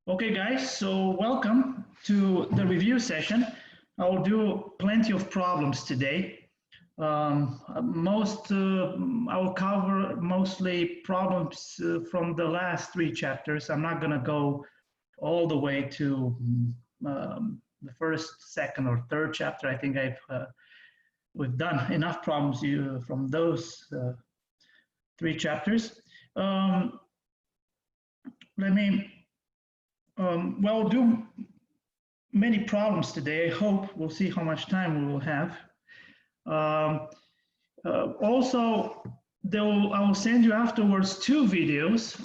Okay, guys, so welcome to the review session. I'll do plenty of problems today. I will cover mostly problems from the last three chapters. I'm not going to go all the way to the first, second, or third chapter. I think we've done enough problems from those three chapters. We'll do many problems today. I hope we'll see how much time we will have. Also, I will send you afterwards two videos.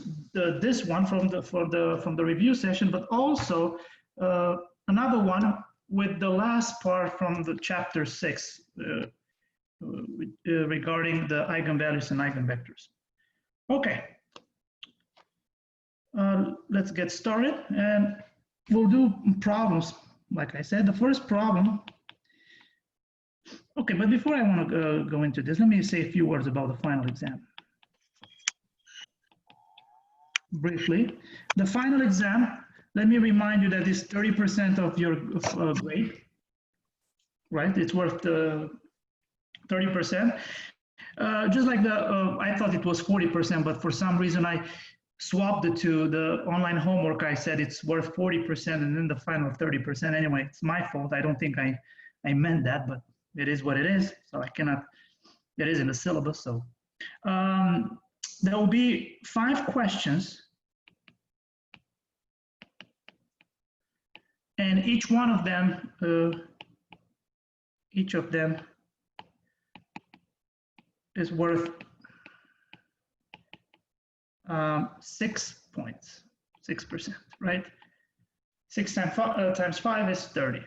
This one from the review session, but also another one with the last part from the chapter 6 regarding the eigenvalues and eigenvectors. Okay. Let's get started, and we'll do problems. Like I said, the first problem. Okay, but before I want to go into this, let me say a few words about the final exam. Briefly, the final exam, let me remind you that it's 30% of your grade, right? It's worth 30%. Just like I thought it was 40%, but for some reason I swapped it to the online homework. I said it's worth 40% and then the final 30%. Anyway, it's my fault. I don't think I meant that, but it is what it is. So I cannot, it is in the syllabus. So there will be 5 questions. And each of them is worth 6 points, 6%, right? 6 times 5 is 30.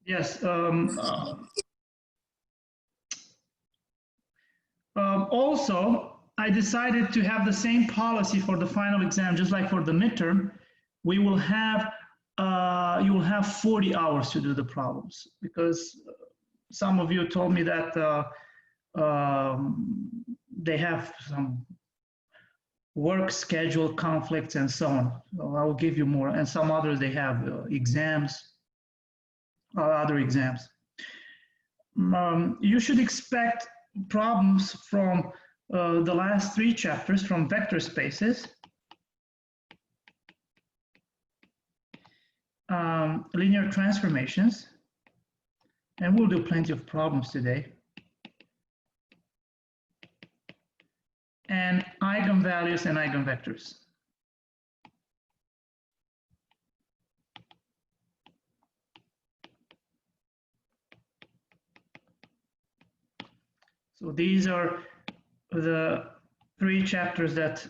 Yes. Also, I decided to have the same policy for the final exam, just like for the midterm. We will have, you will have 40 hours to do the problems, because some of you told me that they have some work schedule conflicts and so on. So I will give you more. And some others, they have exams, other exams. You should expect problems from the last 3 chapters from vector spaces, linear transformations, and we'll do plenty of problems today. And eigenvalues and eigenvectors. So these are the 3 chapters that,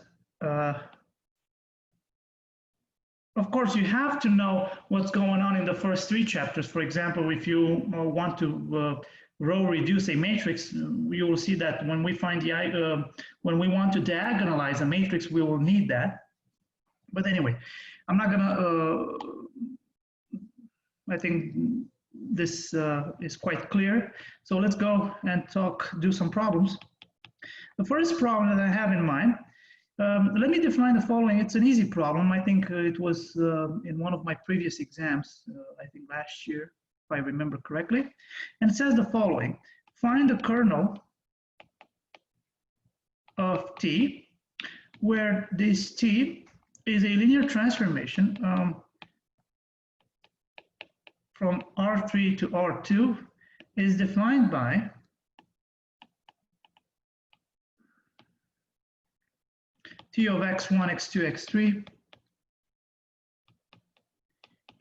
of course, you have to know what's going on in the first 3 chapters. For example, if you want to row reduce a matrix, you will see that when we find when we want to diagonalize a matrix, we will need that. But anyway, I'm not gonna. I think this is quite clear. So let's go and do some problems. The first problem that I have in mind. Let me define the following. It's an easy problem. I think it was in one of my previous exams, I think last year, if I remember correctly. And it says the following: find the kernel of T, where this T is a linear transformation from R3 to R2, is defined by T of x1, x2, x3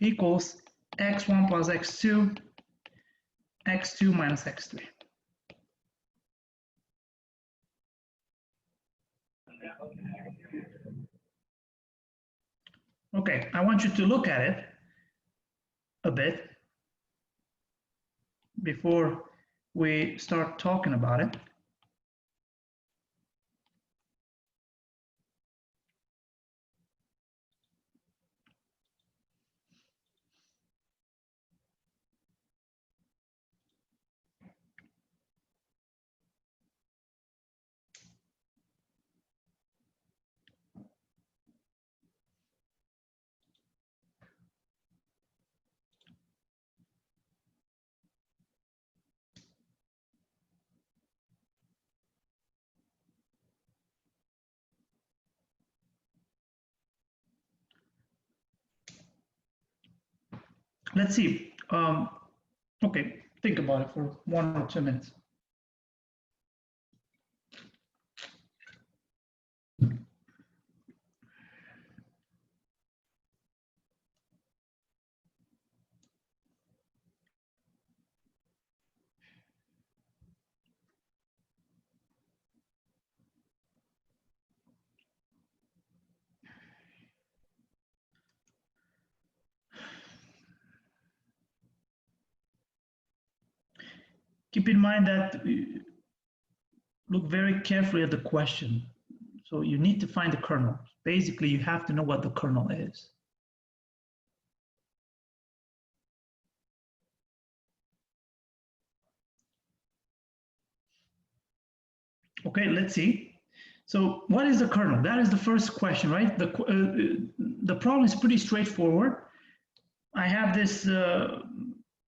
equals x1 plus x2, x2 minus x3. Okay, I want you to look at it a bit before we start talking about it. let's see. Okay, think about it for 1 or 2 minutes. Keep in mind that look very carefully at the question. So you need to find the kernel. Basically, you have to know what the kernel is. Okay, let's see. So what is the kernel? That is the first question, right? The problem is pretty straightforward. I have this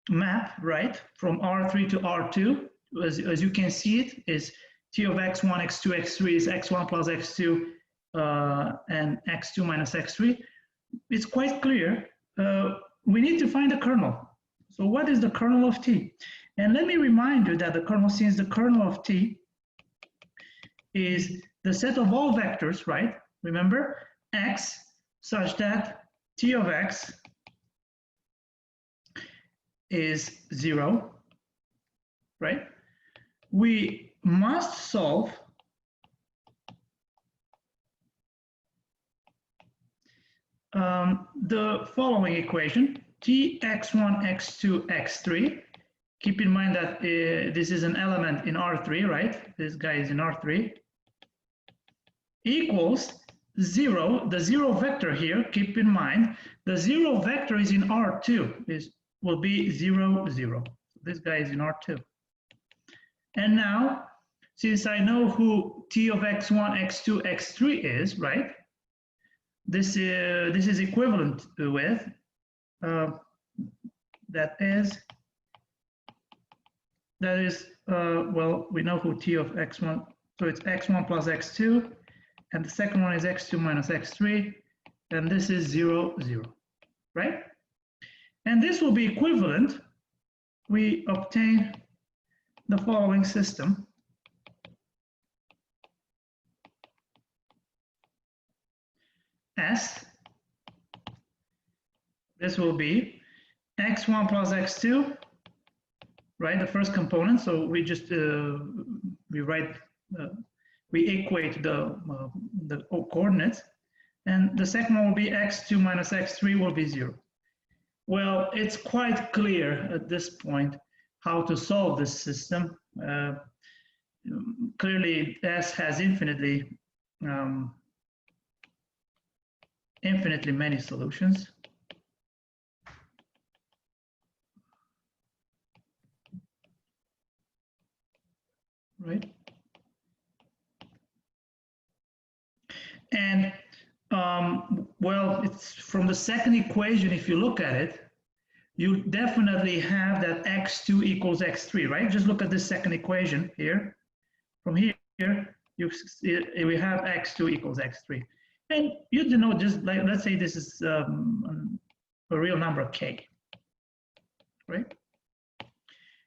map, right, from R3 to R2. As you can see, it is T of x1, x2, x3 is x1 plus x2 and x2 minus x3. It's quite clear. We need to find the kernel. So what is the kernel of T? And let me remind you that the kernel, since the kernel of T is the set of all vectors, right? Remember, x such that T of x is 0, right? We must solve the following equation, T x1, x2, x3. Keep in mind that this is an element in R3, right? This guy is in R3. Equals 0, the 0 vector here, keep in mind, the 0 vector is in R2, will be 0, 0. This guy is in R2. And now, since I know who T of x1, x2, x3 is, right? This is equivalent with, that is, well, we know who T of x1, so it's x1 plus x2, and the second one is x2 minus x3, and this is 0, 0, right? And this will be equivalent, we obtain the following system. S, this will be x1 plus x2, right, the first component, so we just, we equate the coordinates, and the second one will be x2 minus x3 will be 0. Well, it's quite clear at this point how to solve this system. Clearly, S has infinitely many solutions. Right? And well, it's from the second equation, if you look at it, you definitely have that x2 equals x3, right? Just look at this second equation here. From here, we have x2 equals x3. And you know, just like, let's say this is a real number k, right?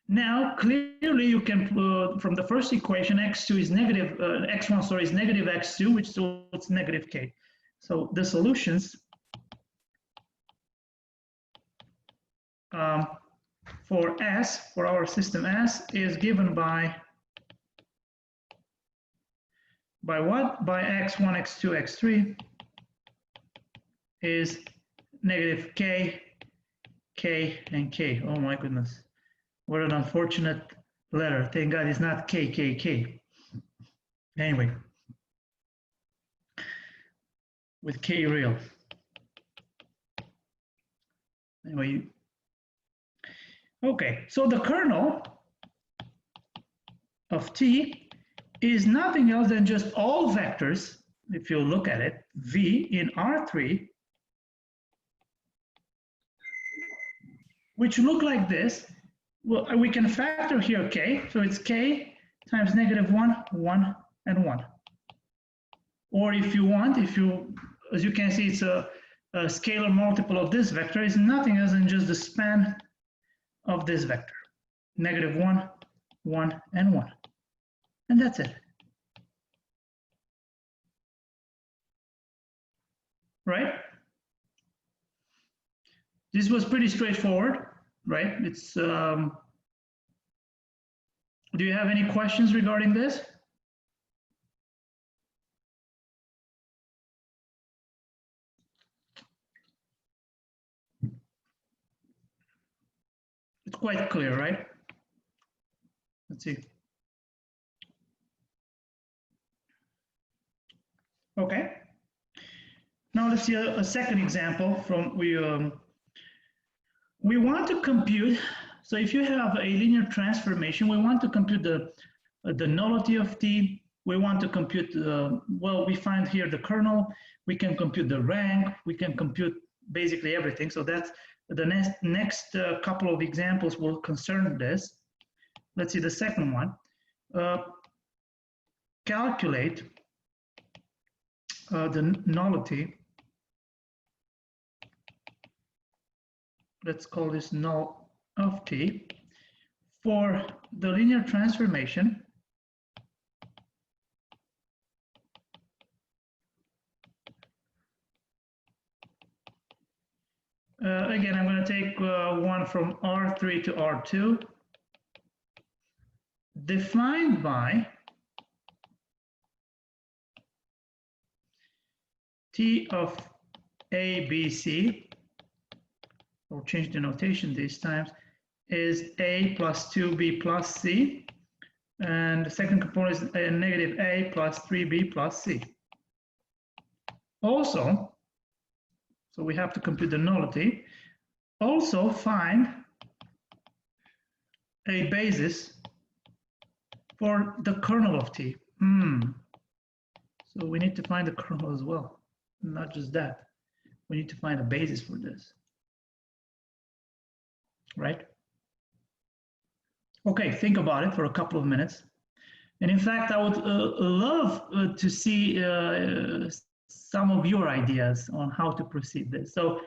Now, clearly you can, from the first equation, x2 is negative, x1, sorry, is negative x2, which so it's negative k. So the solutions for S, for our system S, is given by what? By x1, x2, x3 is negative k, k, and k. Oh my goodness. What an unfortunate letter. Thank God it's not K, K, K. Anyway, with K real. Anyway, okay, so the kernel of T is nothing else than just all vectors, if you look at it, V in R3, which look like this. Well, we can factor here k, so it's k times negative 1, 1, and 1. Or if you want, as you can see, it's a scalar multiple of this vector is nothing else than just the span of this vector. -1, 1, and 1. And that's it. Right? This was pretty straightforward, right? It's. Do you have any questions regarding this? It's quite clear, right? Let's see. Okay. Now let's see a second example from we want to compute. So if you have a linear transformation, we want to compute the nullity of T. We want to compute well, we find here the kernel. We can compute the rank. We can compute basically everything. So that's the next couple of examples will concern this. Let's see the second one. Calculate the nullity. Let's call this null of T for the linear transformation again, I'm going to take one from R3 to R2 defined by T of A, B, C. We'll change the notation these times, is A plus 2B plus C. And the second component is a negative A plus 3B plus C. Also, so we have to compute the nullity. Also find a basis for the kernel of T. So we need to find the kernel as well. Not just that. We need to find a basis for this. Right? Okay, think about it for a couple of minutes. And in fact, I would love to see some of your ideas on how to proceed this. So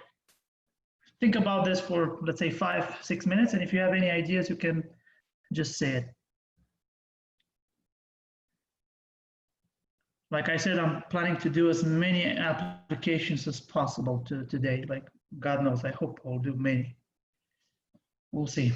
think about this for, let's say, 5-6 minutes. And if you have any ideas, you can just say it. Like I said, I'm planning to do as many applications as possible today. Like, God knows, I hope I'll do many. We'll see.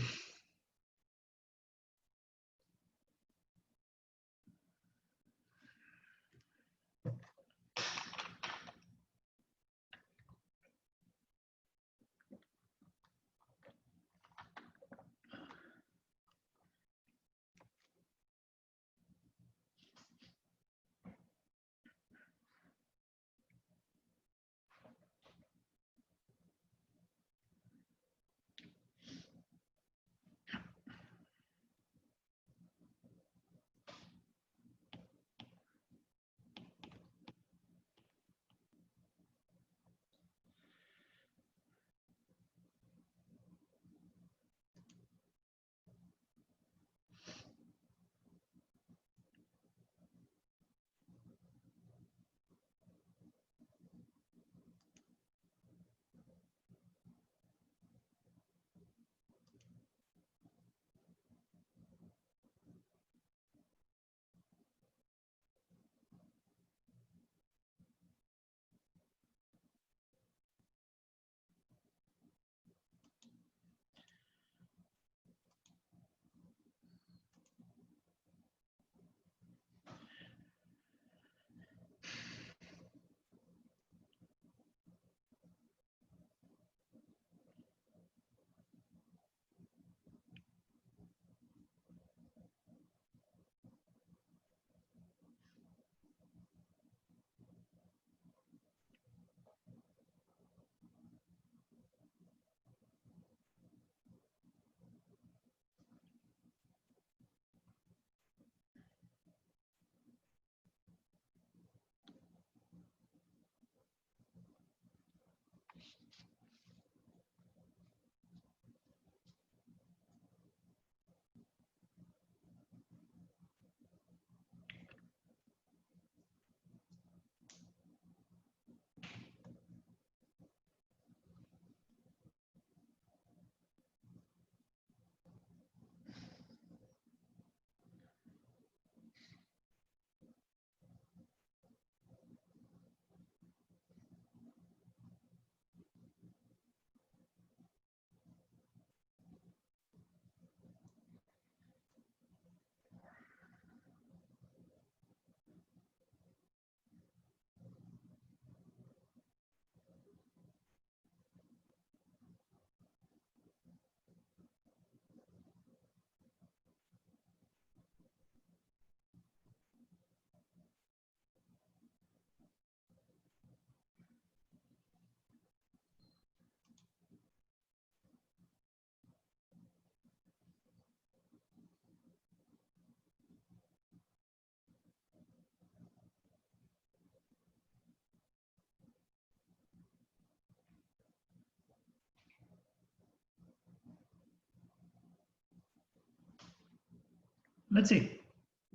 Let's see.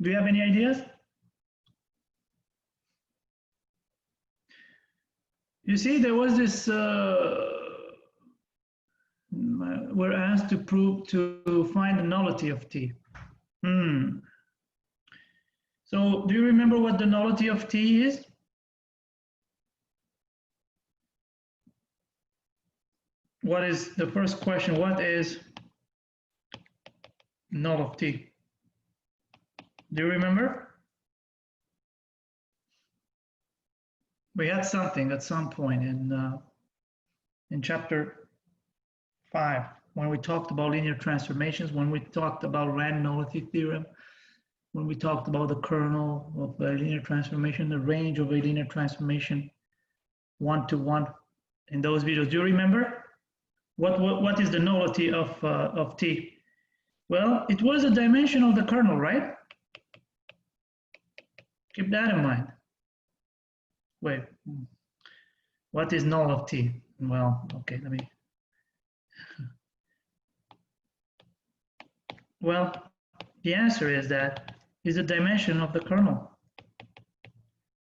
Do you have any ideas? You see, there was this, we're asked to find the nullity of T. So do you remember what the nullity of T is? What is the first question? What is null of T? Do you remember? We had something at some point in chapter 5 when we talked about linear transformations, when we talked about random nullity theorem, when we talked about the kernel of a linear transformation, the range of a linear transformation, one-to-one. In those videos, do you remember? What is the nullity of T? Well, it was a dimension of the kernel, right? Keep that in mind. Wait, what is null of T? Well, okay, let me. Well, the answer is that is a dimension of the kernel.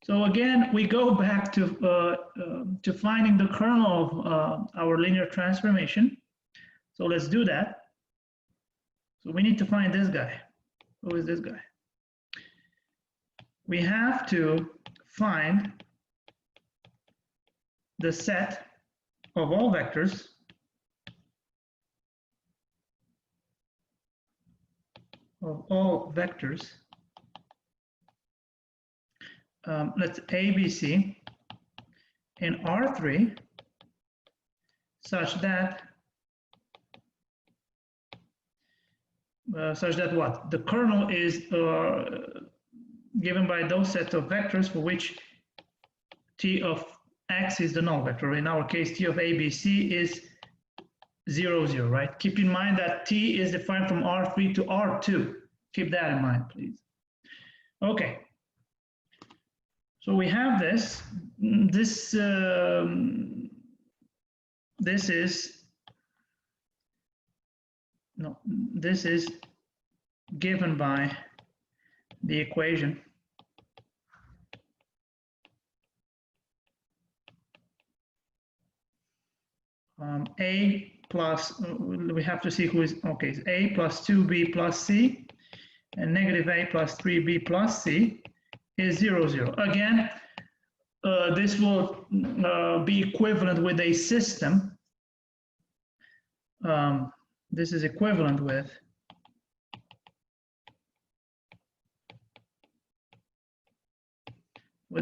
So again, we go back to finding the kernel of our linear transformation. So let's do that. So we need to find this guy. Who is this guy? We have to find the set of all vectors let's A, B, C in R3 such that what? The kernel is given by those set of vectors for which T of X is the null vector. In our case, T of A, B, C is 0, 0, right? Keep in mind that T is defined from R3 to R2. Keep that in mind, please. Okay. So we have this. This is given by the equation A plus, we have to see who is, okay, it's A plus 2B plus C, and negative A plus 3B plus C is 0, 0. Again, this will be equivalent with a system. This is equivalent with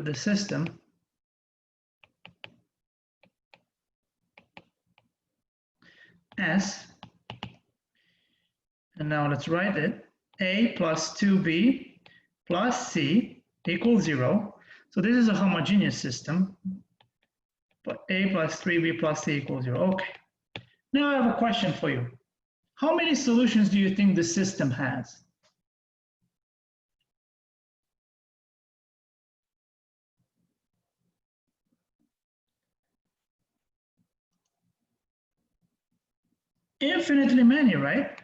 the system S, and now let's write it, A plus 2B plus C equals 0. So this is a homogeneous system, but A plus 3B plus C equals 0. Okay. Now I have a question for you. How many solutions do you think the system has? Infinitely many, right?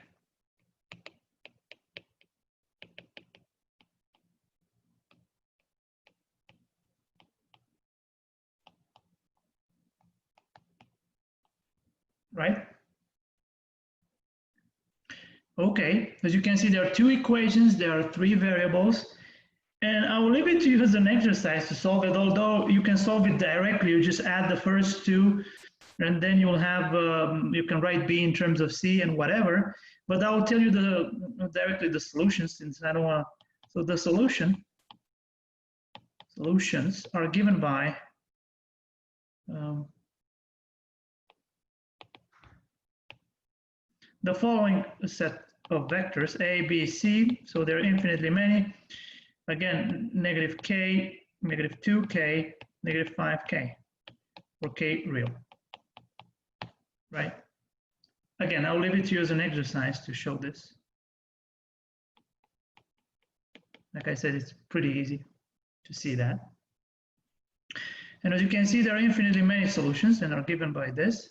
Right? Okay, as you can see, there are two equations, there are three variables, and I will leave it to you as an exercise to solve it, although you can solve it directly. You just add the first two, and then you'll have, you can write B in terms of C and whatever, but I will tell you directly the solutions since I don't want to. So the solutions are given by the following set of vectors, A, B, C, so they're infinitely many. Again, negative k, negative 2k, negative 5k, or k real, right? Again, I'll leave it to you as an exercise to show this. Like I said, it's pretty easy to see that. And as you can see, there are infinitely many solutions and are given by this.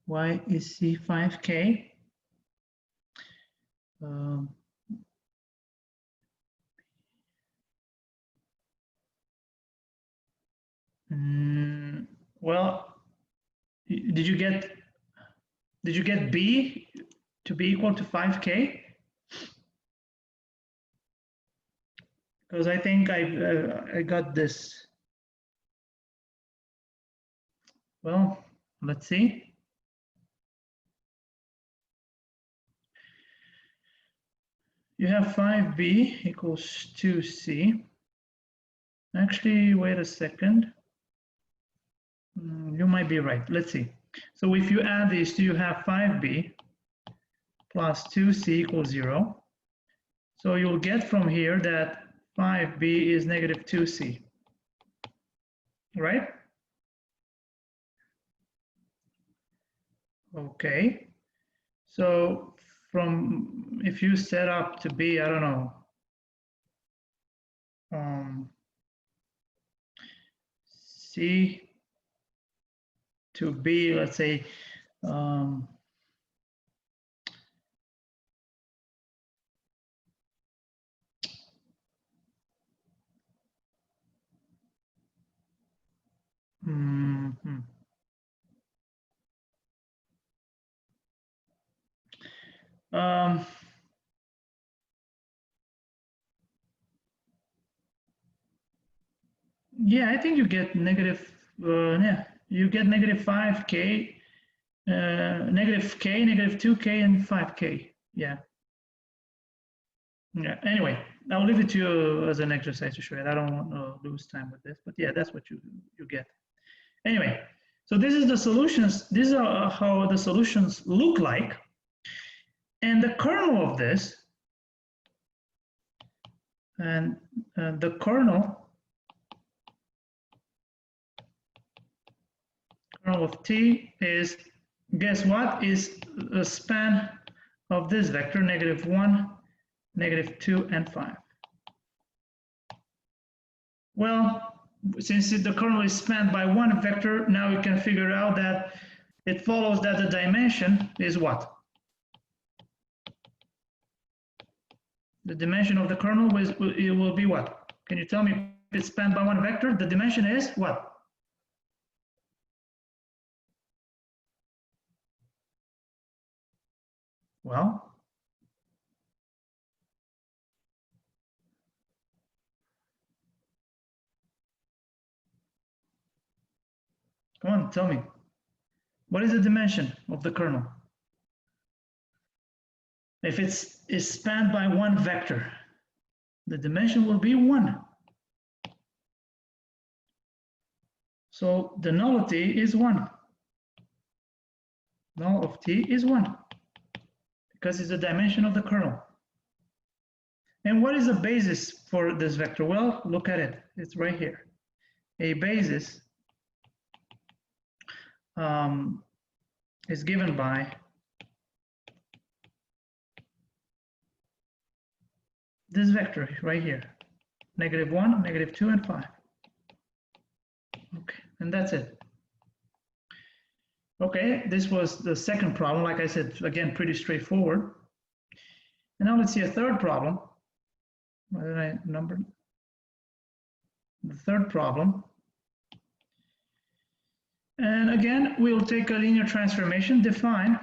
Y is C 5K. Well, did you get B to be equal to 5K? Because I think I got this. Well, let's see. You have 5B equals 2C. Actually, wait a second. You might be right. Let's see. So if you add these two, you have 5B plus 2C equals 0. So you'll get from here that 5B is negative 2C, right? Okay. So from, if you set up to be, I don't know, C to B, let's say, yeah, I think you get negative, yeah, you get negative 5K, negative K, negative 2K, and 5K. Yeah. Yeah. Anyway, I'll leave it to you as an exercise to show it. I don't want to lose time with this, but yeah, that's what you get. Anyway, so this is the solutions. These are how the solutions look like. And the kernel of this, and the kernel of T is, guess what, is the span of this vector, -1, -2, and 5. Well, since the kernel is spanned by one vector, now you can figure out that it follows that the dimension is what? The dimension of the kernel will be what? Can you tell me if it's spanned by one vector? The dimension is what? Well, come on, tell me. What is the dimension of the kernel? If it's spanned by one vector, the dimension will be 1. So the nullity is 1. Null of T is 1 because it's the dimension of the kernel. And what is the basis for this vector? Well, look at it. It's right here. A basis is given by this vector right here, -1, -2, and 5. Okay, and that's it. Okay, this was the second problem. Like I said, again, pretty straightforward. And now let's see a third problem. What did I number? The third problem. And again, we'll take a linear transformation, define.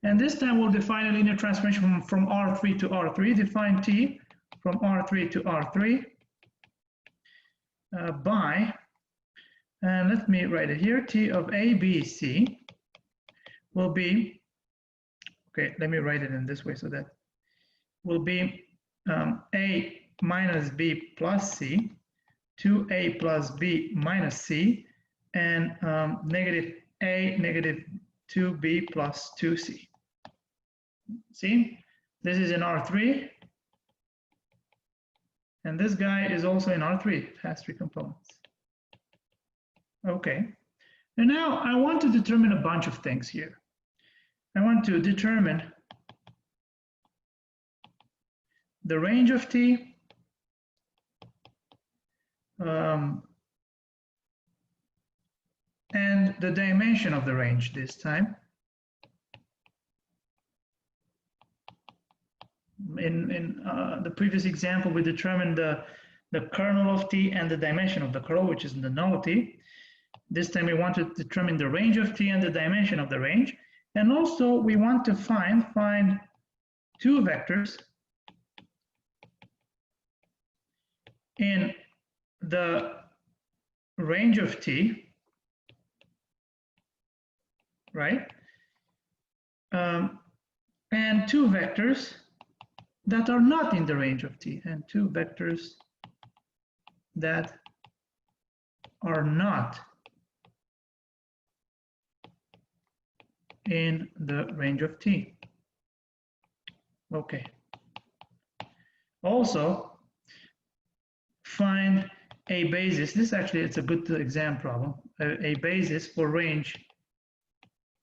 And this time we'll define a linear transformation from R3 to R3. Define T from R3 to R3 by, and let me write it here, T of A, B, C will be, okay, let me write it in this way so that will be A minus B plus C, 2A plus B minus C, and negative A, negative 2B plus 2C. See, this is in R3, and this guy is also in R3. It has 3 components. Okay, and now I want to determine a bunch of things here. I want to determine the range of T, and the dimension of the range this time. In the previous example, we determined the kernel of T and the dimension of the kernel, which is the nullity. This time we want to determine the range of T and the dimension of the range. And also we want to find two vectors in the range of T, right? And two vectors that are not in the range of T, and two vectors that are not in the range of T. Okay. Also, find a basis. This actually, it's a good exam problem. A basis for range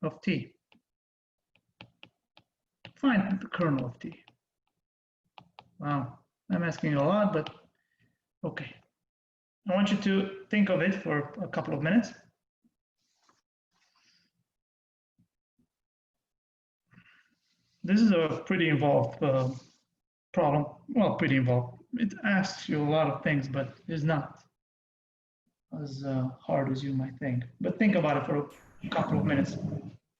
of T. Find the kernel of T. Wow, I'm asking a lot, but okay. I want you to think of it for a couple of minutes. This is a pretty involved problem. Well, pretty involved. It asks you a lot of things, but it's not as hard as you might think. But think about it for a couple of minutes.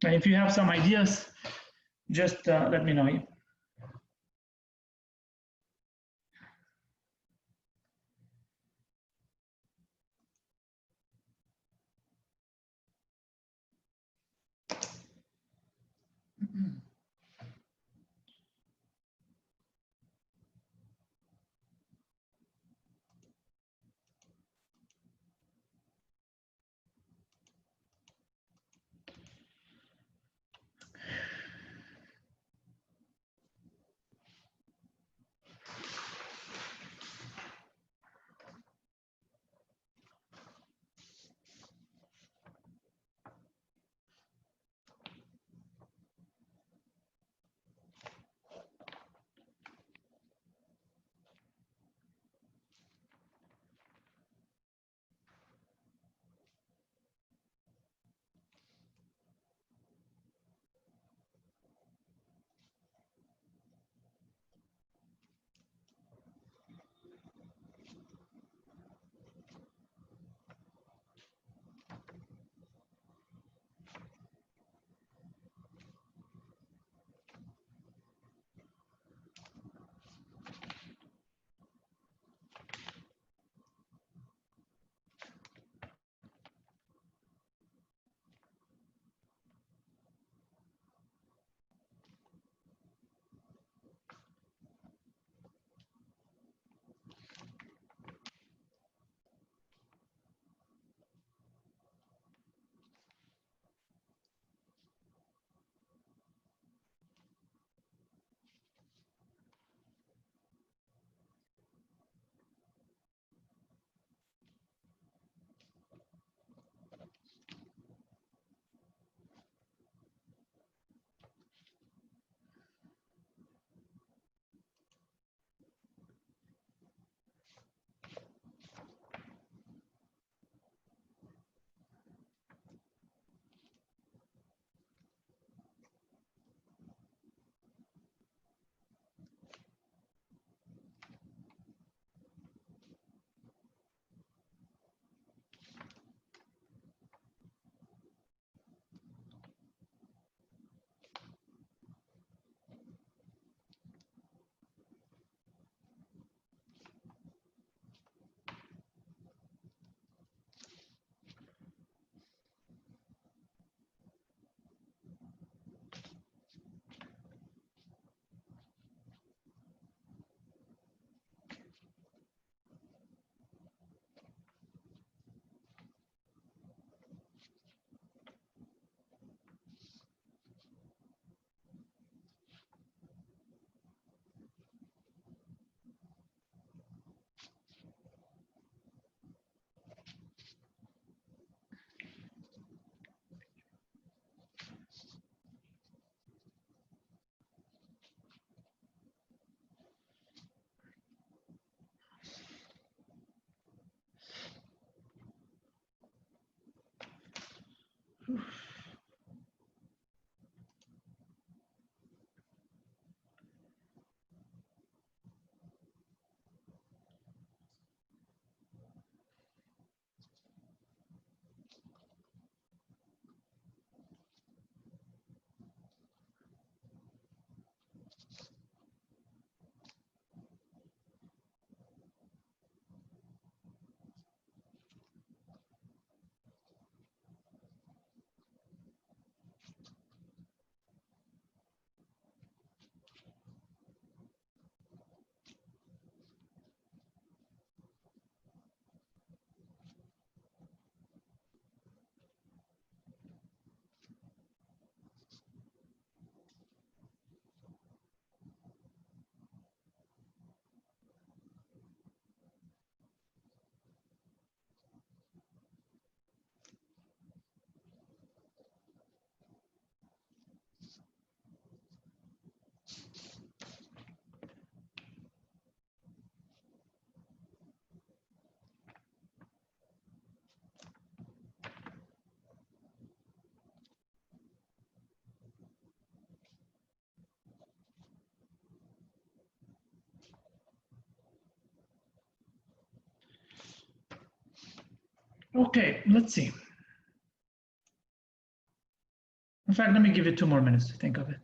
And if you have some ideas, just let me know. Okay, let's see. In fact, let me give you 2 more minutes to think of it.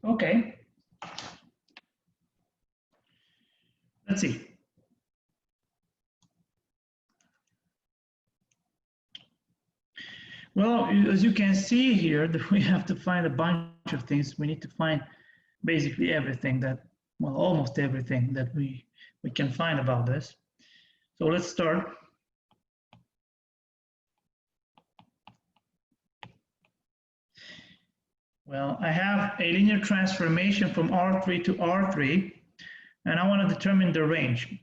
Okay. Let's see. Well, as you can see here, that we have to find a bunch of things. We need to find basically everything that, well, almost everything that we can find about this. So let's start. Well, I have a linear transformation from R3 to R3, and I want to determine the range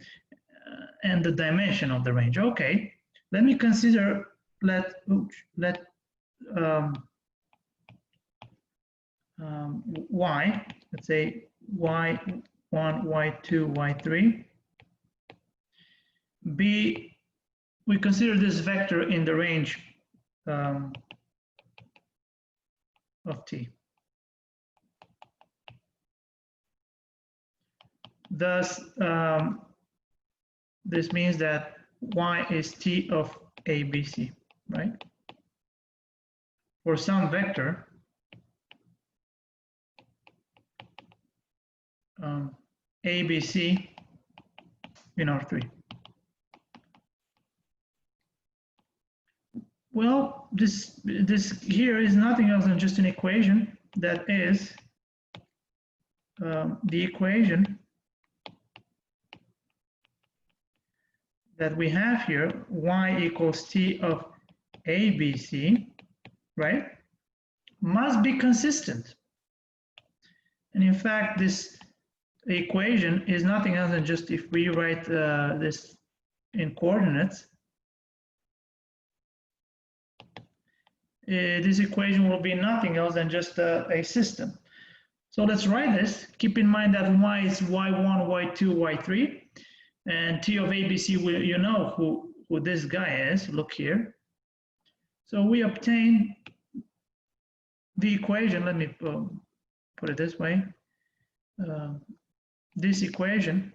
and the dimension of the range. Okay, let me consider, y, let's say y1, y2, y3. B, we consider this vector in the range of T. Thus, this means that y is T of ABC, right? For some vector, ABC in R3. Well, this here is nothing else than just an equation that is the equation that we have here, y equals T of ABC, right, must be consistent. And in fact, this equation is nothing else than just, if we write this in coordinates, this equation will be nothing else than just a system. So let's write this. Keep in mind that y is y1, y2, y3. And T of ABC, you know who this guy is. Look here. So we obtain the equation. Let me put it this way. This equation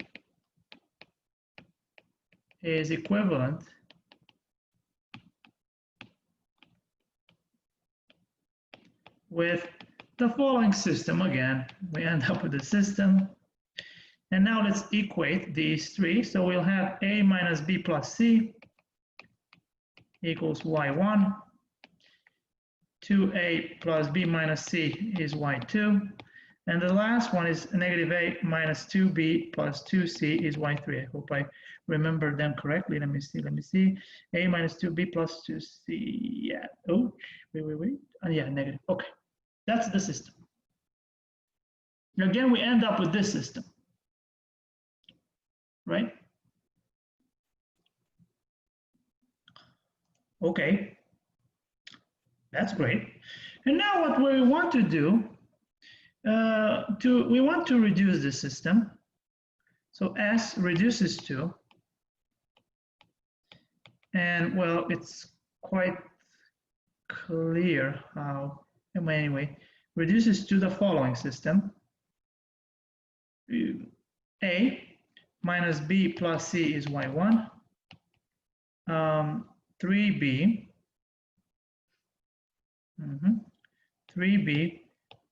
is equivalent with the following system. Again, we end up with the system. And now let's equate these three. So we'll have a minus b plus c equals y1. 2a plus b minus c is y2. And the last one is negative a minus 2b plus 2c is y3. I hope I remember them correctly. Let me see. A minus 2b plus 2c. Yeah. Oh, wait. Oh, yeah, negative. Okay. That's the system. Again, we end up with this system. Right? Okay. That's great. And now what we want to do, we want to reduce the system. So S reduces to, and well, it's quite clear how, anyway, reduces to the following system. A minus b plus c is y1. 3b 3b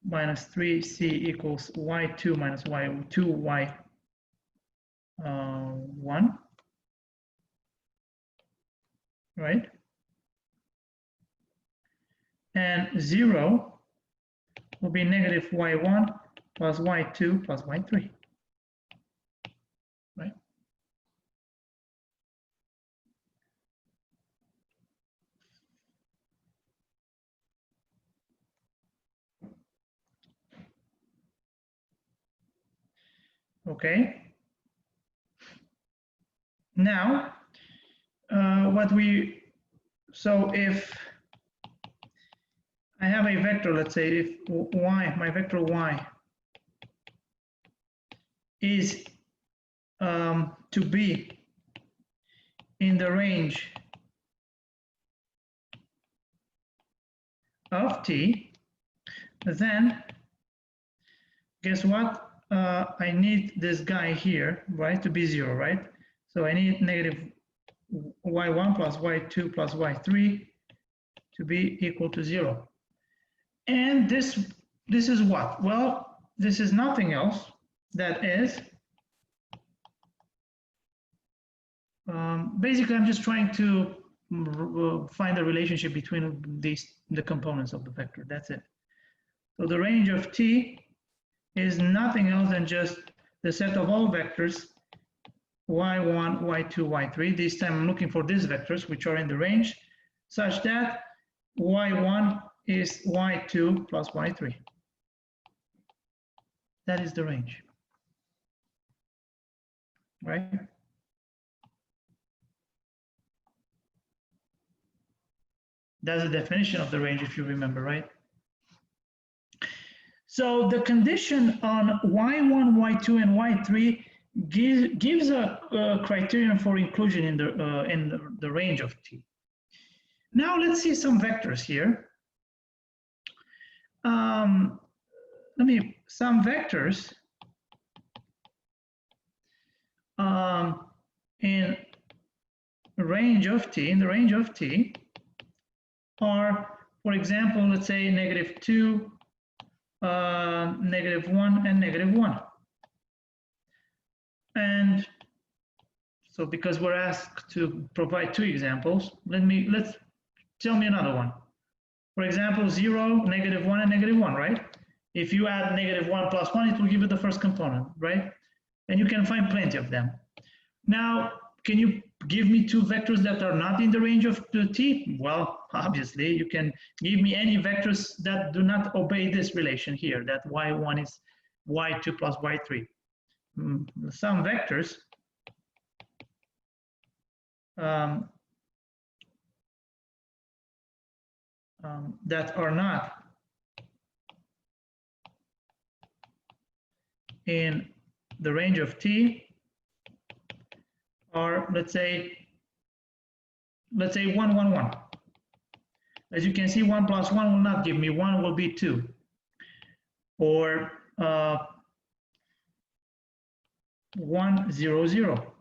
minus 3c equals y2 minus y2 1, right? And 0 will be negative y1 plus y2 plus y3, right? Okay. Now, so if I have a vector, let's say if y, my vector y is to be in the range of t, then guess what? I need this guy here, right, to be 0, right? So I need negative y1 plus y2 plus y3 to be equal to 0. And this is what? Well, this is nothing else. That is, basically, I'm just trying to find the relationship between the components of the vector. That's it. So the range of t is nothing else than just the set of all vectors y1, y2, y3. This time I'm looking for these vectors which are in the range such that y1 is y2 plus y3. That is the range, right? That's the definition of the range, if you remember, right? So the condition on y1, y2, and y3 gives a criterion for inclusion in the range of t. Now let's see some vectors here. Some vectors in the range of t are, for example, let's say negative 2, negative 1, and negative 1. And so because we're asked to provide 2 examples, let's tell me another one. For example, 0, negative 1, and negative 1, right? If you add negative 1 plus 1, it will give you the first component, right? And you can find plenty of them. Now, can you give me 2 vectors that are not in the range of t? Well, obviously, you can give me any vectors that do not obey this relation here, that y1 is y2 plus y3. Some vectors that are not in the range of T are, let's say 1, 1, 1. As you can see, 1 plus 1 will not give me 1, will be 2. Or 1, 0, 0.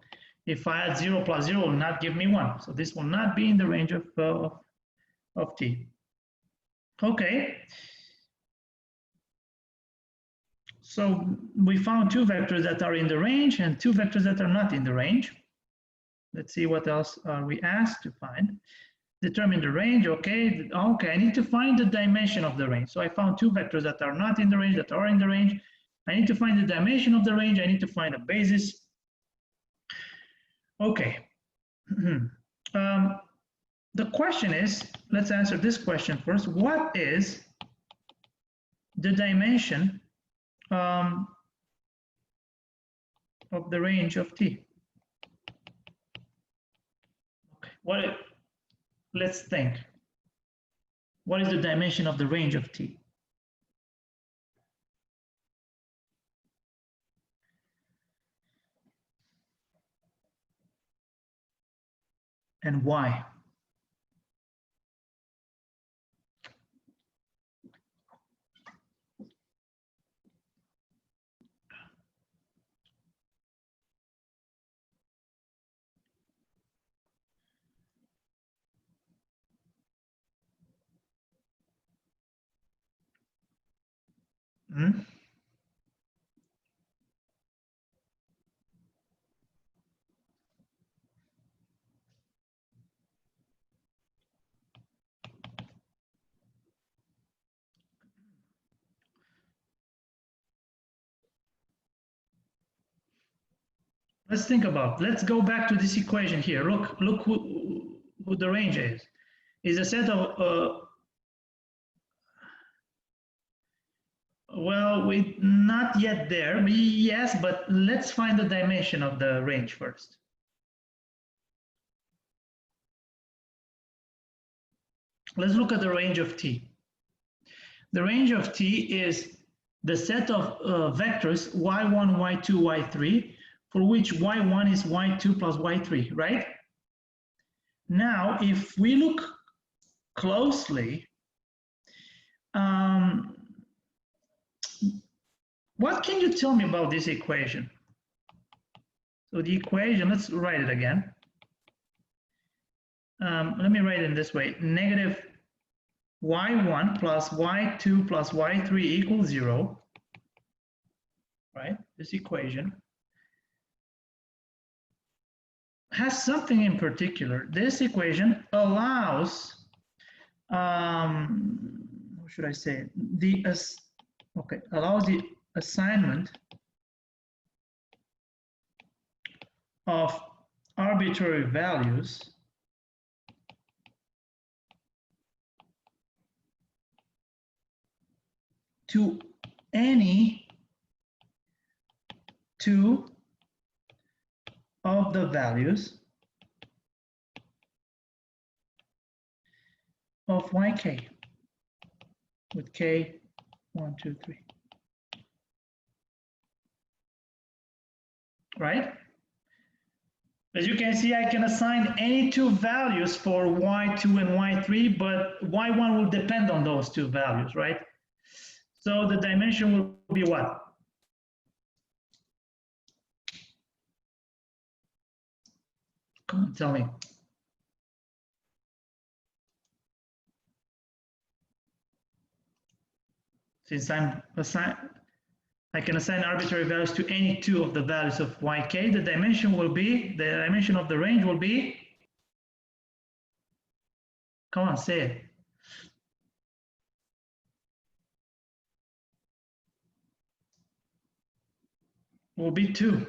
If I add 0 plus 0, will not give me 1. So this will not be in the range of T. Okay. So we found 2 vectors that are in the range and 2 vectors that are not in the range. Let's see what else are we asked to find. Determine the range, okay. Okay, I need to find the dimension of the range. So I found 2 vectors that are not in the range, that are in the range. I need to find the dimension of the range. I need to find a basis. Okay. The question is, let's answer this question first. What is the dimension of the range of T? Okay. Let's think. What is the dimension of the range of T? And why? Let's think about, let's go back to this equation here. Look who the range is. Is a set of, well, we not yet there. Yes, but let's find the dimension of the range first. Let's look at the range of T. The range of T is the set of vectors y1, y2, y3, for which y1 is y2 plus y3, right? Now, if we look closely, what can you tell me about this equation? So the equation, let's write it again. Let me write it in this way. Negative y1 plus y2 plus y3 equals 0, right? This equation has something in particular. This equation allows, what should I say? Allows the assignment of arbitrary values to any two of the values of yk with k 1, 2, 3. Right? As you can see, I can assign any two values for y2 and y3, but y1 will depend on those two values, right? So the dimension will be what? Come on, tell me. Since I can assign arbitrary values to any two of the values of yk, the dimension will be, the dimension of the range will be, come on, say it. Will be 2,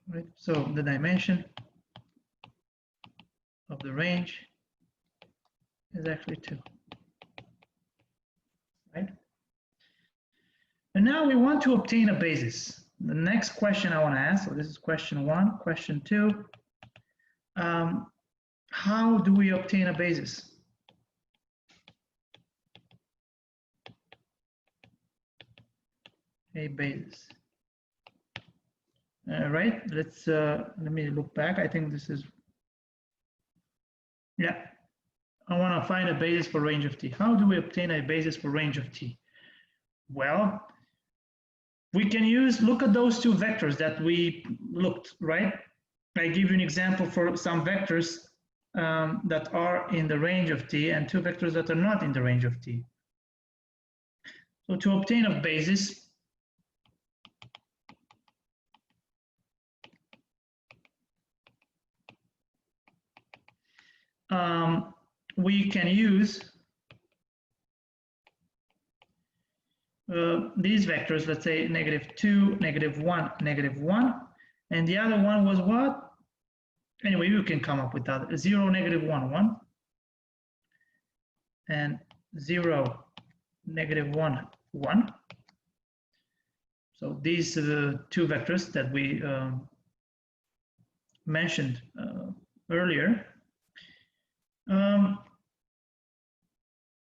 right? So the dimension of the range is actually 2, right? And now we want to obtain a basis. The next question I want to ask, so this is question 1, question 2, how do we obtain a basis? a basis. Right, let's let me look back. I think this is, yeah, I want to find a basis for range of T. How do we obtain a basis for range of T? Well, we can look at those two vectors that we looked, right? I give you an example for some vectors that are in the range of T and two vectors that are not in the range of T. So to obtain a basis, we can use these vectors, let's say -2, -1, -1, and the other one was what? Anyway, you can come up with that. 0, -1, 1, and 0, -1, 1. So these are the two vectors that we mentioned earlier.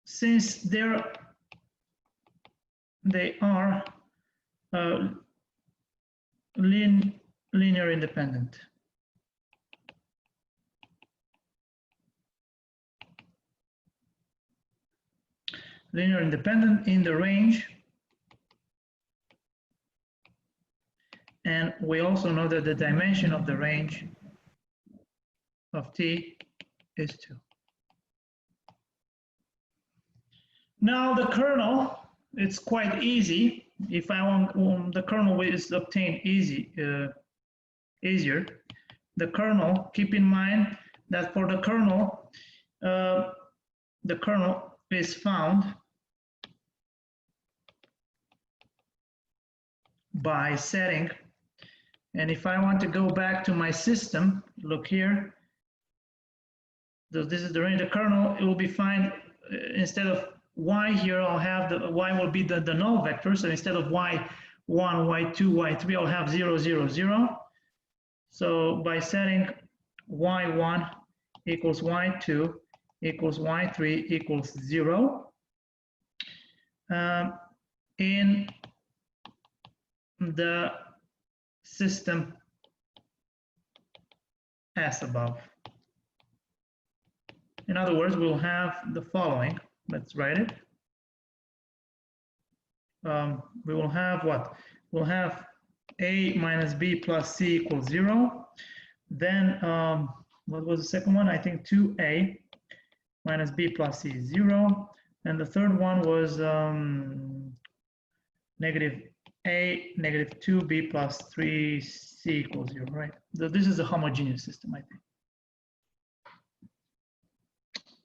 Since they are linear independent. Linear independent in the range. And we also know that the dimension of the range of T is 2. Now the kernel, it's quite easy. If I want the kernel is obtained easier. The kernel, keep in mind that for the kernel is found by setting, and if I want to go back to my system, look here. So this is the range of the kernel. It will be fine. Instead of y here, I'll have the y will be the null vector. So instead of y1, y2, y3, I'll have 0, 0, 0. So by setting y1 equals y2 equals y3 equals 0, in the system as above. In other words, we'll have the following. Let's write it. We will have what? We'll have a minus b plus c equals 0. Then, what was the second one? I think 2a minus b plus c is 0. And the third one was negative a negative 2b plus 3c equals 0, right? So this is a homogeneous system, I think.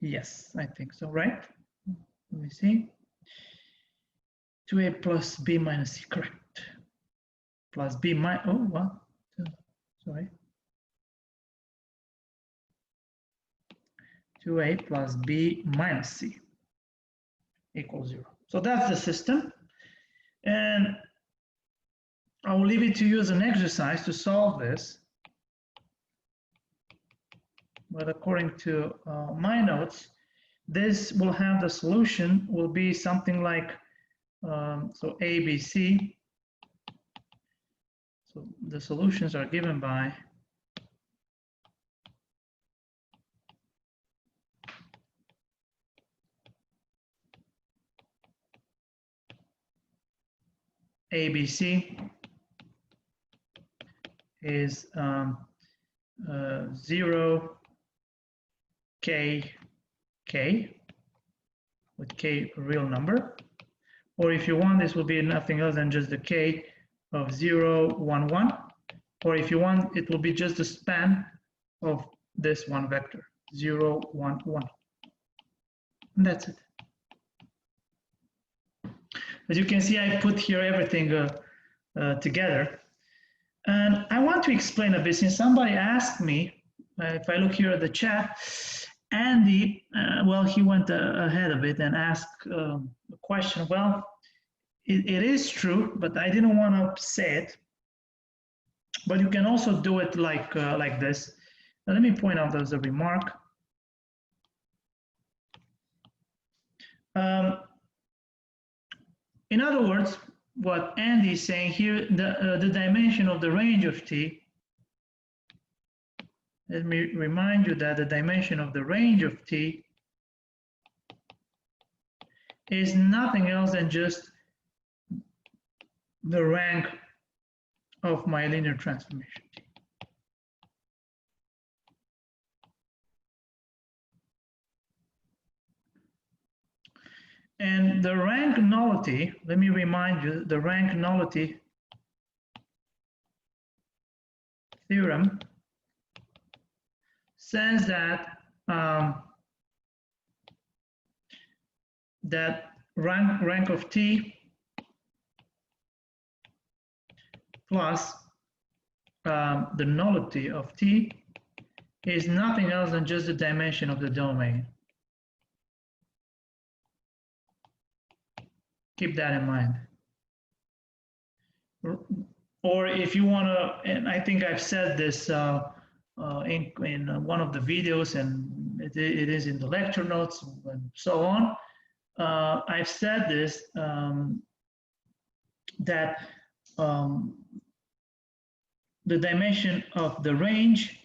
Yes, I think so, right? Let me see. 2a plus b minus c, correct. Plus b minus, oh, what? Sorry. 2a plus b minus c equals 0. So that's the system. And I will leave it to you as an exercise to solve this. But according to my notes, this will have the solution will be something like, so A, B, C. So the solutions are given by ABC is 0, K, K, with K a real number. Or if you want, this will be nothing else than just the K of 0, 1, 1. Or if you want, it will be just the span of this one vector, 0, 1, 1. And that's it. As you can see, I put here everything together. And I want to explain a bit, since somebody asked me, if I look here at the chat, Andy, well, he went ahead a bit and asked a question. Well, it is true, but I didn't want to say it. But you can also do it like this. Now, let me point out as a remark. In other words, what Andy is saying here, the dimension of the range of T, let me remind you that the dimension of the range of T is nothing else than just the rank of my linear transformation T. And the rank nullity, let me remind you, the rank nullity theorem says that that rank of T plus the nullity of T is nothing else than just the dimension of the domain. Keep that in mind. Or if you want to, and I think I've said this in one of the videos, and it is in the lecture notes and so on. I've said this, that the dimension of the range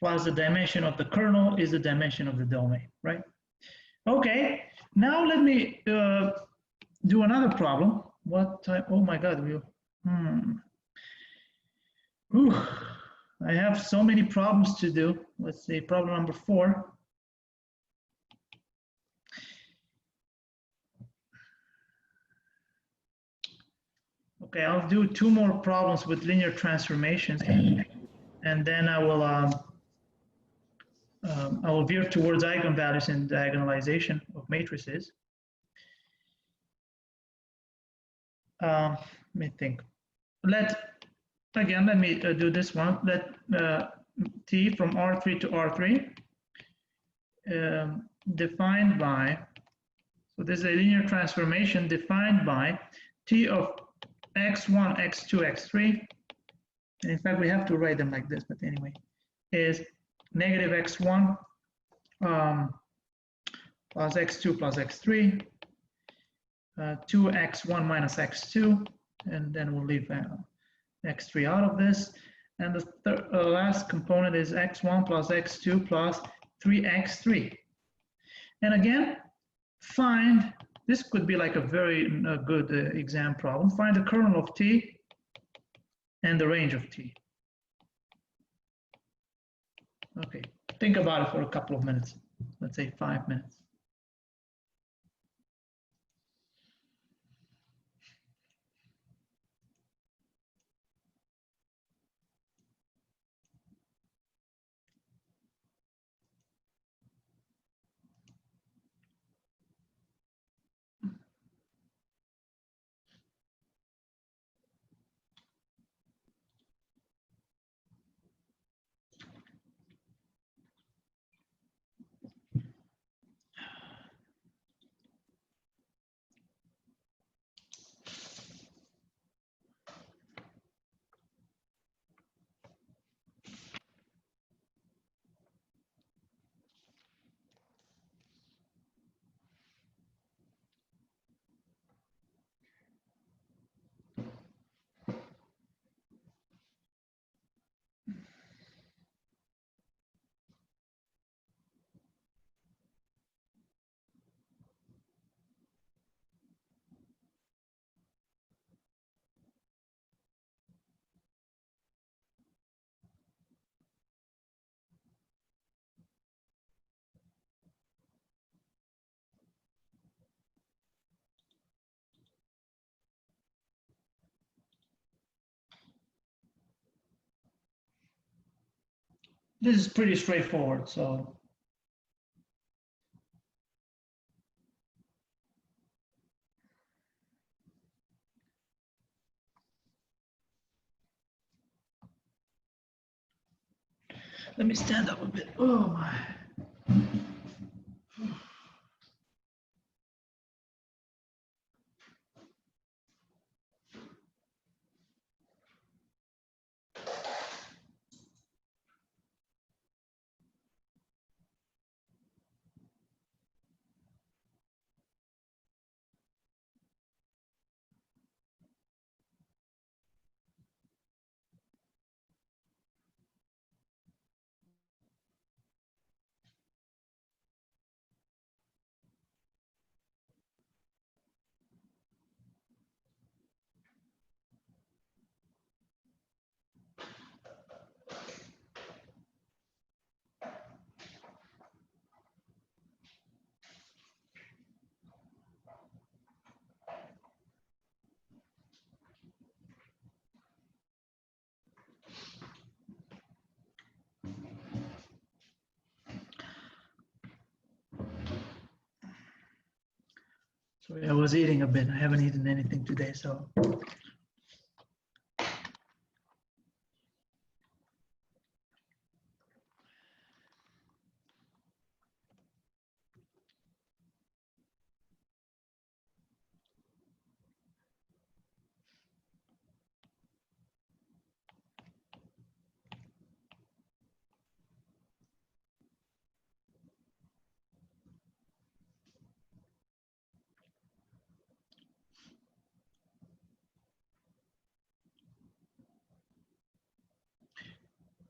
plus the dimension of the kernel is the dimension of the domain, right? Okay, now let me do another problem. What type? Oh my God, I have so many problems to do. Let's see, problem number 4. Okay, I'll do 2 more problems with linear transformations, and then I will veer towards eigenvalues and diagonalization of matrices. Let me think. Let me do this one. Let T from R3 to R3 defined by, so this is a linear transformation defined by T of x1, x2, x3. And in fact, we have to write them like this, but anyway, is negative x1 plus x2 plus x3, 2x1 minus x2, and then we'll leave x3 out of this. And the last component is x1 plus x2 plus 3x3. And again, find, this could be like a very good exam problem. Find the kernel of T and the range of T. Okay, think about it for a couple of minutes. Let's say 5 minutes. This is pretty straightforward, so. Let me stand up a bit. Oh my. Sorry, I was eating a bit. I haven't eaten anything today, so.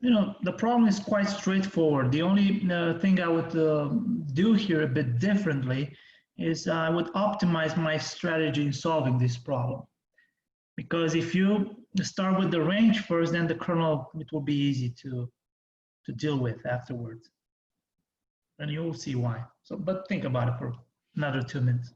You know, the problem is quite straightforward. The only thing I would do here a bit differently is I would optimize my strategy in solving this problem. Because if you start with the range first, then the kernel, it will be easy to deal with afterwards. And you'll see why. So, but think about it for another 2 minutes.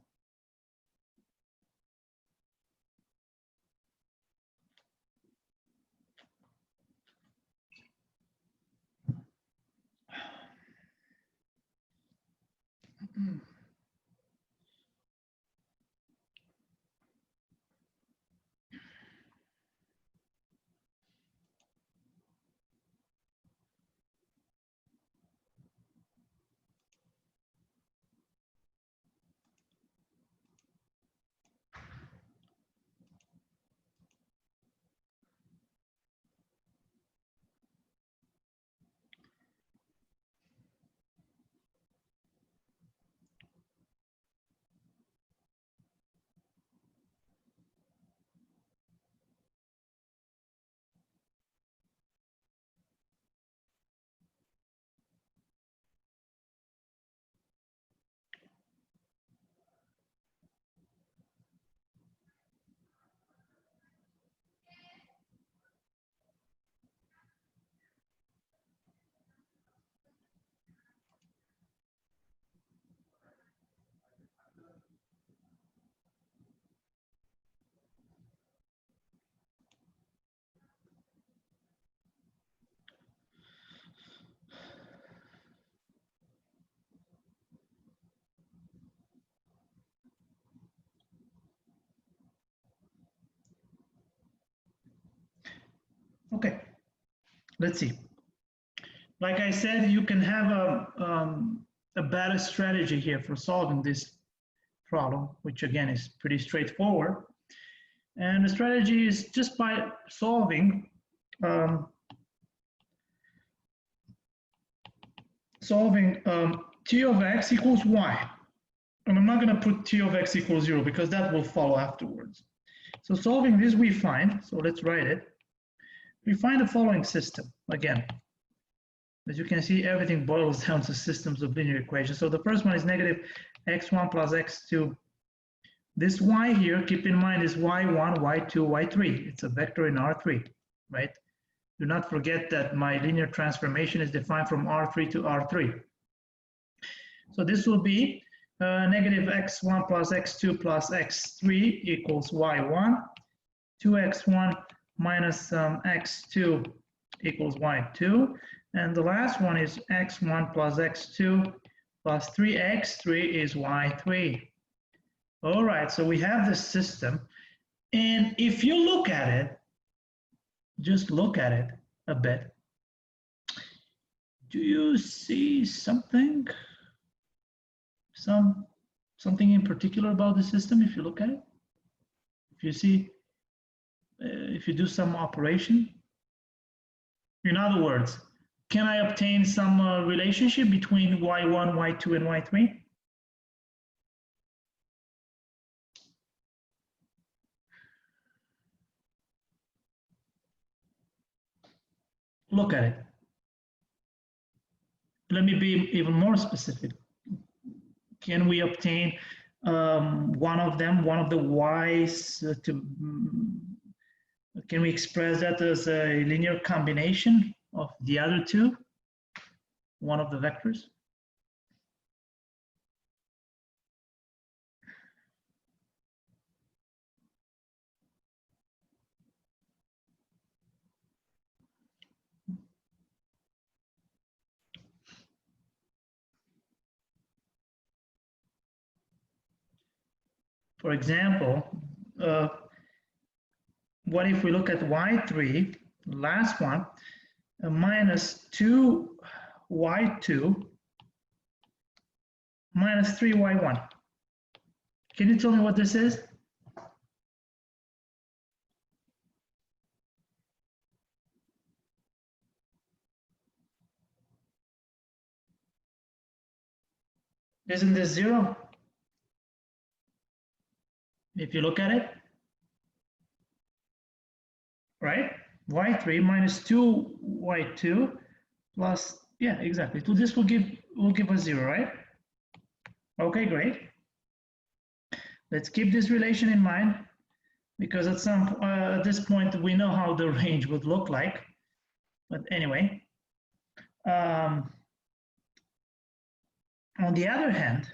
Okay, let's see. Like I said, you can have a better strategy here for solving this problem, which again is pretty straightforward. And the strategy is just by solving t of x equals y. And I'm not going to put t of x equals 0 because that will follow afterwards. So solving this, we find, so let's write it. We find the following system. Again, as you can see, everything boils down to systems of linear equations. So the first one is negative x1 plus x2. This y here, keep in mind, is y1, y2, y3. It's a vector in R3, right? Do not forget that my linear transformation is defined from R3 to R3. So this will be negative x1 plus x2 plus x3 equals y1, 2x1 minus x2 equals y2, and the last one is x1 plus x2 plus 3x3 is y3. All right, so we have this system, and if you look at it, just look at it a bit, do you see something? Something in particular about the system if you look at it? If you see, if you do some operation? In other words, can I obtain some relationship between y1, y2, and y3? Look at it. Let me be even more specific. Can we obtain one of them, one of the y's can we express that as a linear combination of the other two, one of the vectors? for example, what if we look at y3, last one, minus 2y2 minus 3y1. Can you tell me what this is? Isn't this 0? If you look at it, right? y3 minus 2y2 plus, yeah, exactly. So this will give us 0, right? Okay, great. Let's keep this relation in mind, because at this point we know how the range would look like. But anyway, on the other hand,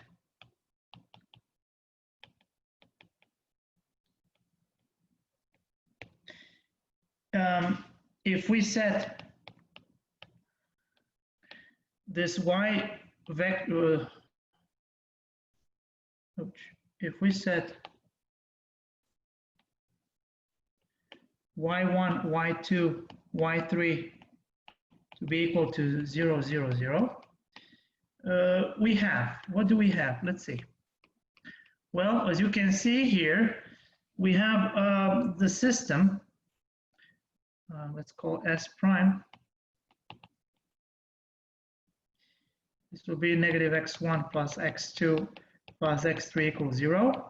if we set this y vector, if we set y1, y2, y3 to be equal to 0, 0, 0, we have, what do we have? Let's see. Well, as you can see here, we have the system, let's call S prime. This will be negative x1 plus x2 plus x3 equals 0.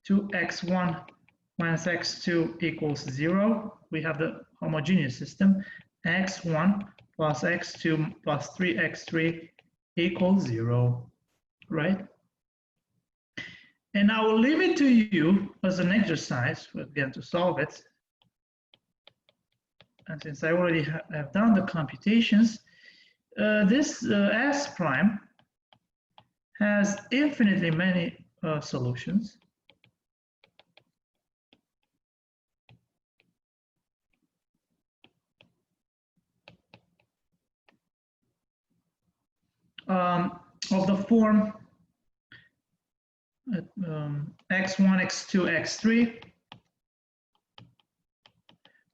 2x1 minus x2 equals 0. We have the homogeneous system. x1 plus x2 plus 3x3 equals 0, right? And I will leave it to you as an exercise, again, to solve it. And since I already have done the computations, this S prime has infinitely many solutions. Of the form x1, x2, x3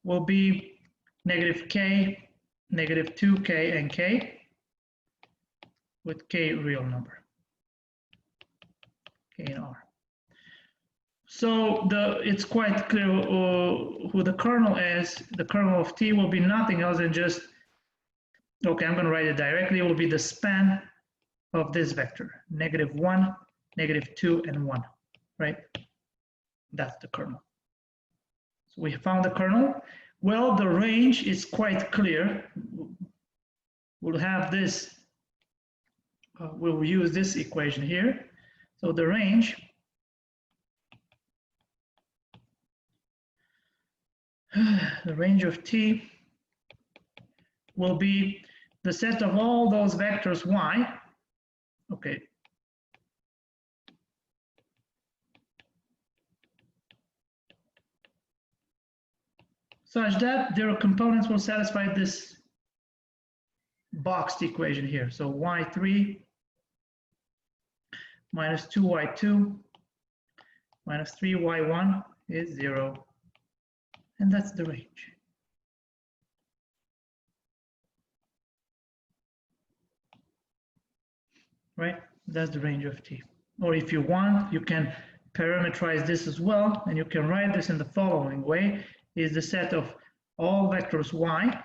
will be negative k, negative 2k, and k, with k real number, k and r. So it's quite clear who the kernel is. The kernel of T will be nothing else than just, okay, I'm going to write it directly. It will be the span of this vector, negative 1, negative 2, and 1, right? That's the kernel. So we found the kernel. Well, the range is quite clear. We'll have this, we'll use this equation here. So the range of T will be the set of all those vectors y, okay, such that their components will satisfy this boxed equation here. So y3 minus 2y2 minus 3y1 is 0. And that's the range. Right? That's the range of T. Or if you want, you can parameterize this as well, and you can write this in the following way: is the set of all vectors y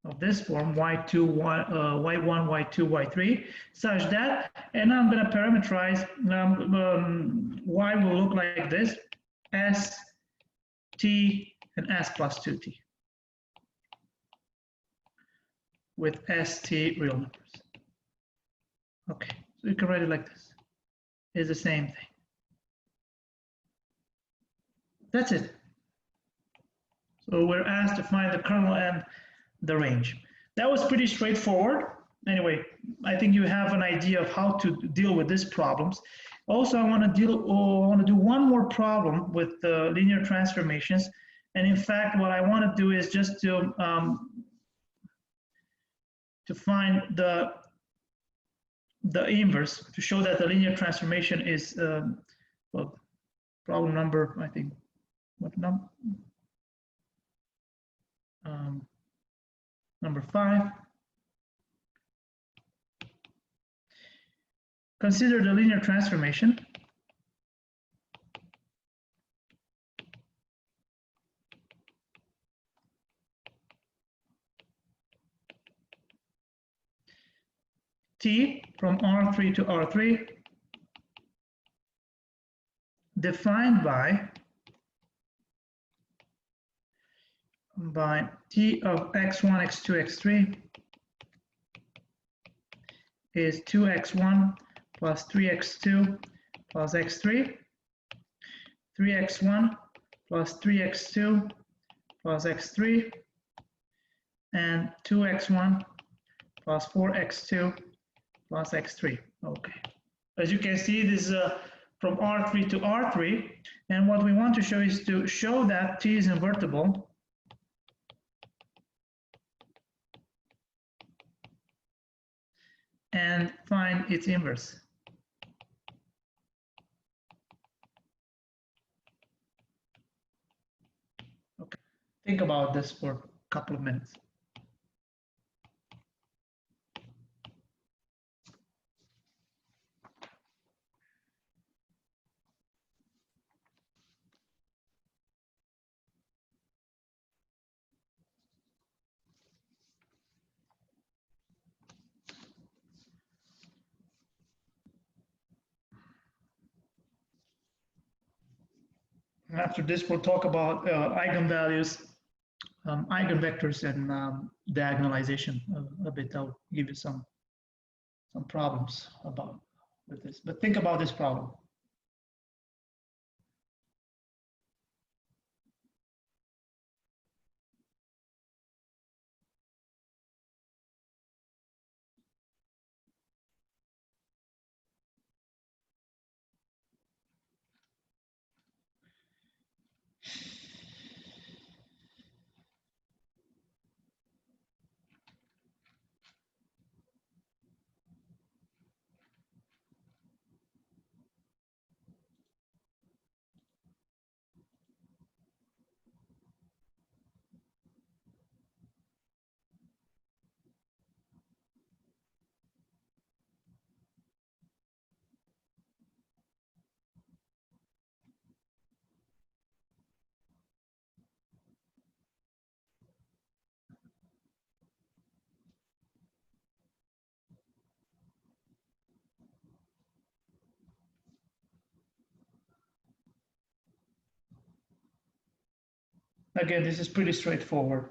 of this form, y2, y1, y2, y3, such that, and I'm going to parameterize, y will look like this: s, t, and s plus 2t, with st real numbers. Okay, so you can write it like this. It's the same thing. That's it. So we're asked to find the kernel and the range. That was pretty straightforward. Anyway, I think you have an idea of how to deal with these problems. Also, I want to do one more problem with linear transformations. And in fact, what I want to do is just to find the the inverse to show that the linear transformation is well, problem number, I think, what number? Number 5. Consider the linear transformation T from R3 to R3 defined by T of x1, x2, x3 is 2x1 plus 3x2 plus x3, 3x1 plus 3x2 plus x3, and 2x1 plus 4x2 plus x3. Okay. As you can see, this is from R3 to R3, and what we want to show is to show that T is invertible and find its inverse. Okay, think about this for a couple of minutes. After this, we'll talk about eigenvalues, eigenvectors, and diagonalization a bit. I'll give you some problems about with this. But think about this problem. Again, this is pretty straightforward.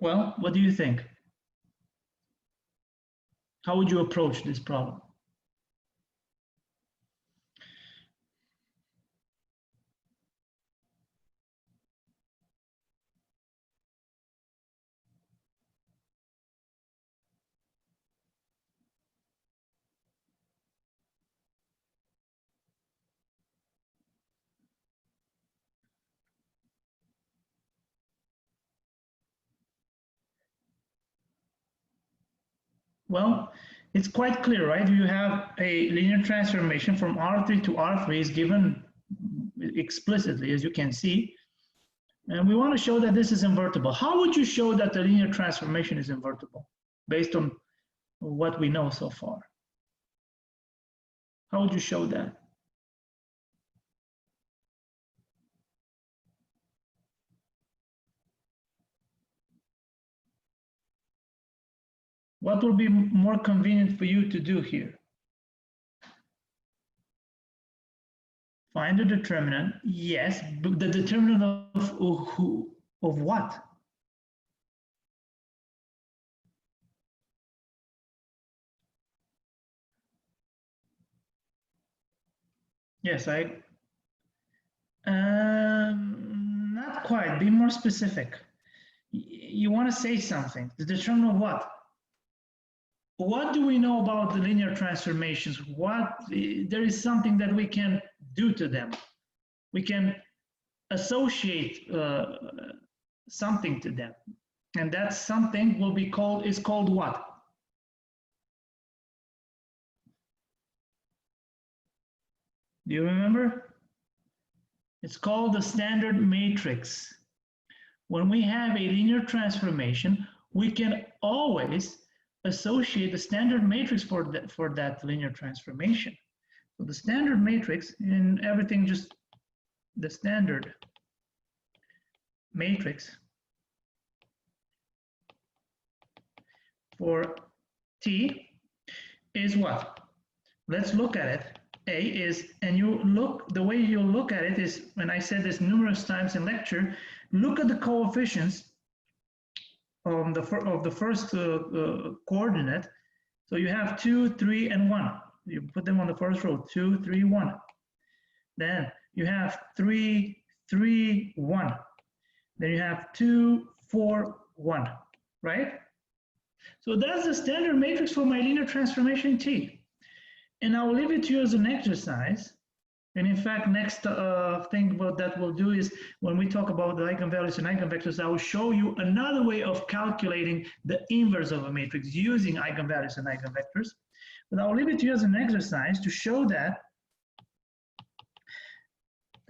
Well, what do you think? How would you approach this problem? Well, it's quite clear, right? You have a linear transformation from R3 to R3 is given explicitly, as you can see. And we want to show that this is invertible. How would you show that the linear transformation is invertible based on what we know so far? How would you show that? What would be more convenient for you to do here? Find the determinant. Yes, but the determinant of what? Yes, not quite. Be more specific. You want to say something. The determinant of what? What do we know about the linear transformations? There is something that we can do to them. We can associate something to them, and that something is called what? Do you remember? It's called the standard matrix. When we have a linear transformation, we can always associate the standard matrix for that linear transformation. So the standard matrix in everything, just the standard matrix for T is what? Let's look at it. A is, and the way you look at it is, when I said this numerous times in lecture, look at the coefficients of the first coordinate. So you have 2, 3, and 1. You put them on the first row, 2, 3, 1. Then you have 3, 3, 1. Then you have 2, 4, 1, right? So that's the standard matrix for my linear transformation T. And I'll leave it to you as an exercise. And in fact, next thing that we'll do is when we talk about the eigenvalues and eigenvectors, I will show you another way of calculating the inverse of a matrix using eigenvalues and eigenvectors. But I'll leave it to you as an exercise to show that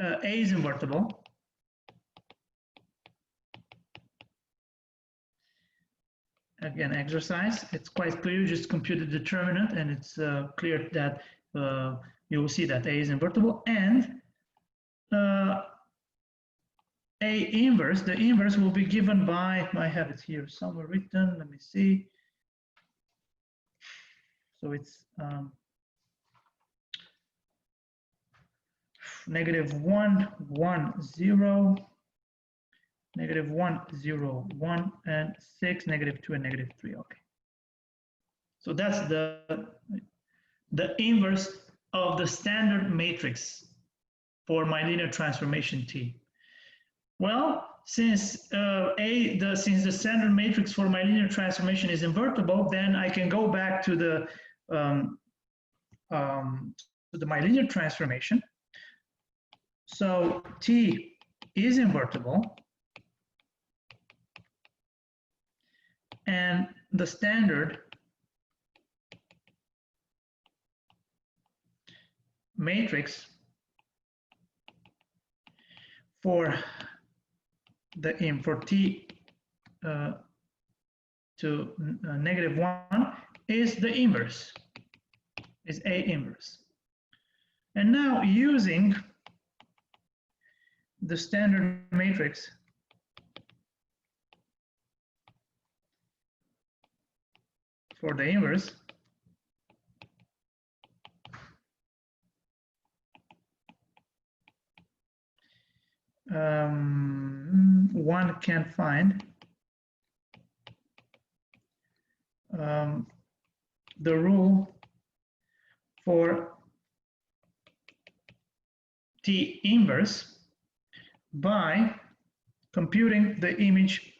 A is invertible. Again, exercise, it's quite clear, just compute the determinant, and it's clear that you will see that A is invertible, and A inverse, the inverse will be given by, I have it here somewhere written, let me see. So it's -1, 1, 0, -1, 0, 1, and 6, -2, and -3, okay. So that's the inverse of the standard matrix for my linear transformation T. Well, since the standard matrix for my linear transformation is invertible, then I can go back to my linear transformation. So T is invertible, and the standard matrix for T to -1 is the inverse, is A inverse. And now using the standard matrix for the inverse, one can find the rule for T inverse by computing the image,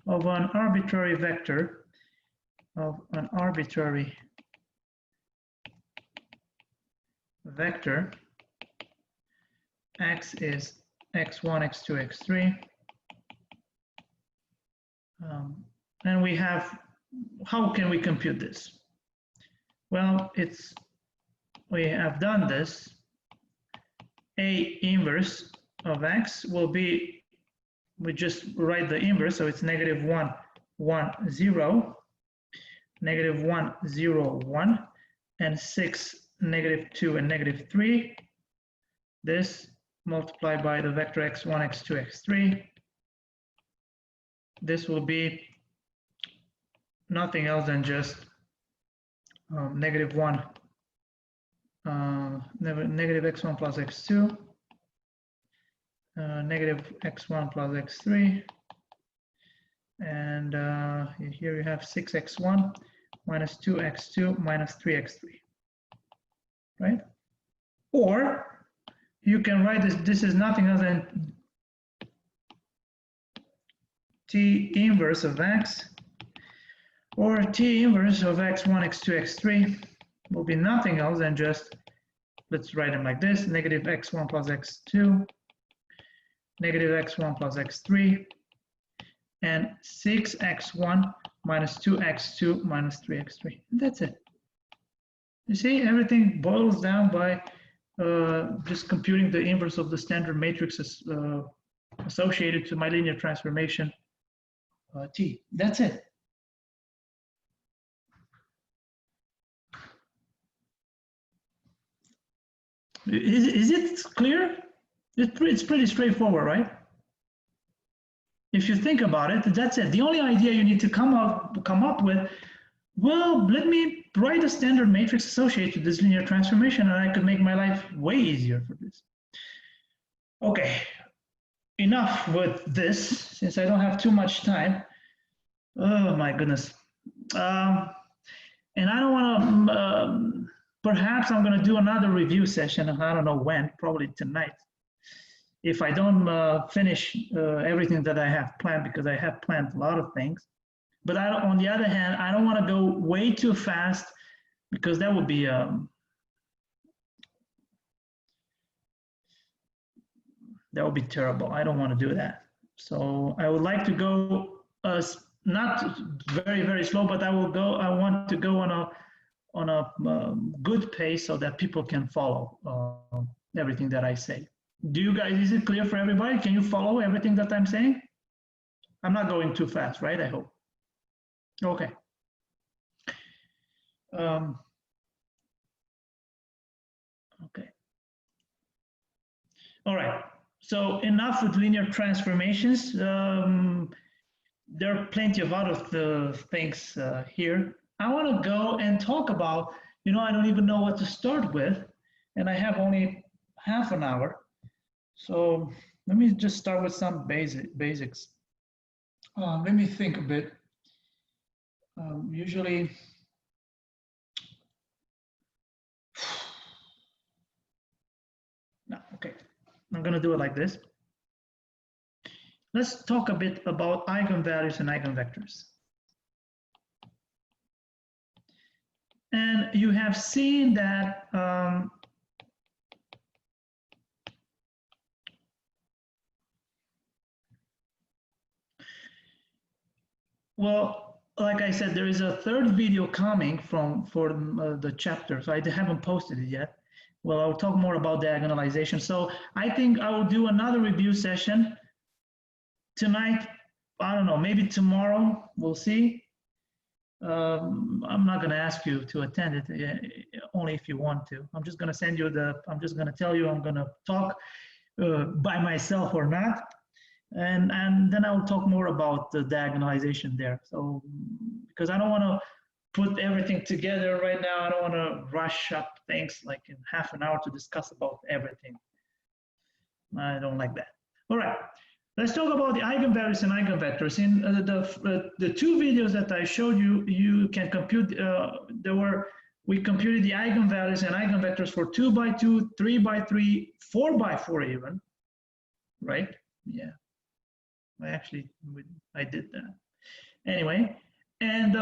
of an arbitrary vector, x is x1, x2, x3. And we have, how can we compute this? Well, we have done this. A inverse of x will be, we just write the inverse, so it's negative 1, 1, 0, negative 1, 0, 1, and 6, negative 2, and negative 3. This multiplied by the vector x1, x2, x3. This will be nothing else than just negative 1, negative x1 plus x2, negative x1 plus x3, and here you have 6x1 minus 2x2 minus 3x3, right? Or you can write this is nothing else than T inverse of x, or T inverse of x1, x2, x3 will be nothing else than just, let's write them like this, negative x1 plus x2, negative x1 plus x3, and 6x1 minus 2x2 minus 3x3. That's it. You see, everything boils down by just computing the inverse of the standard matrices associated to my linear transformation T. That's it. Is it clear? It's pretty straightforward, right? If you think about it, that's it. The only idea you need to come up with, well, let me write a standard matrix associated to this linear transformation, and I could make my life way easier for this. Okay, enough with this, since I don't have too much time. Oh my goodness. And I don't want to, perhaps I'm going to do another review session, I don't know when, probably tonight, if I don't finish everything that I have planned, because I have planned a lot of things. But on the other hand, I don't want to go way too fast, because that would be terrible. I don't want to do that. So I would like to go not very, very slow, but I want to go on a good pace so that people can follow everything that I say. Do you guys, is it clear for everybody? Can you follow everything that I'm saying? I'm not going too fast, right? I hope. Okay. Okay. All right. So enough with linear transformations. There are plenty of other things here. I want to go and talk about, I don't even know what to start with, and I have only half an hour. So let me just start with some basics. Let me think a bit. Usually, no, okay. I'm going to do it like this. Let's talk a bit about eigenvalues and eigenvectors. And you have seen that well, like I said, there is a third video coming for the chapter, so I haven't posted it yet. Well, I'll talk more about diagonalization. So I think I will do another review session tonight. I don't know, maybe tomorrow, we'll see. I'm not going to ask you to attend it, only if you want to. I'm just going to send you I'm just going to tell you I'm going to talk by myself or not. And then I will talk more about the diagonalization there. So, because I don't want to put everything together right now. I don't want to rush up things like in half an hour to discuss about everything. I don't like that. All right. Let's talk about the eigenvalues and eigenvectors. In the two videos that I showed you, you can compute. We computed the eigenvalues and eigenvectors for 2 by 2, 3 by 3, 4 by 4 even, right? Yeah, I did that. Anyway, and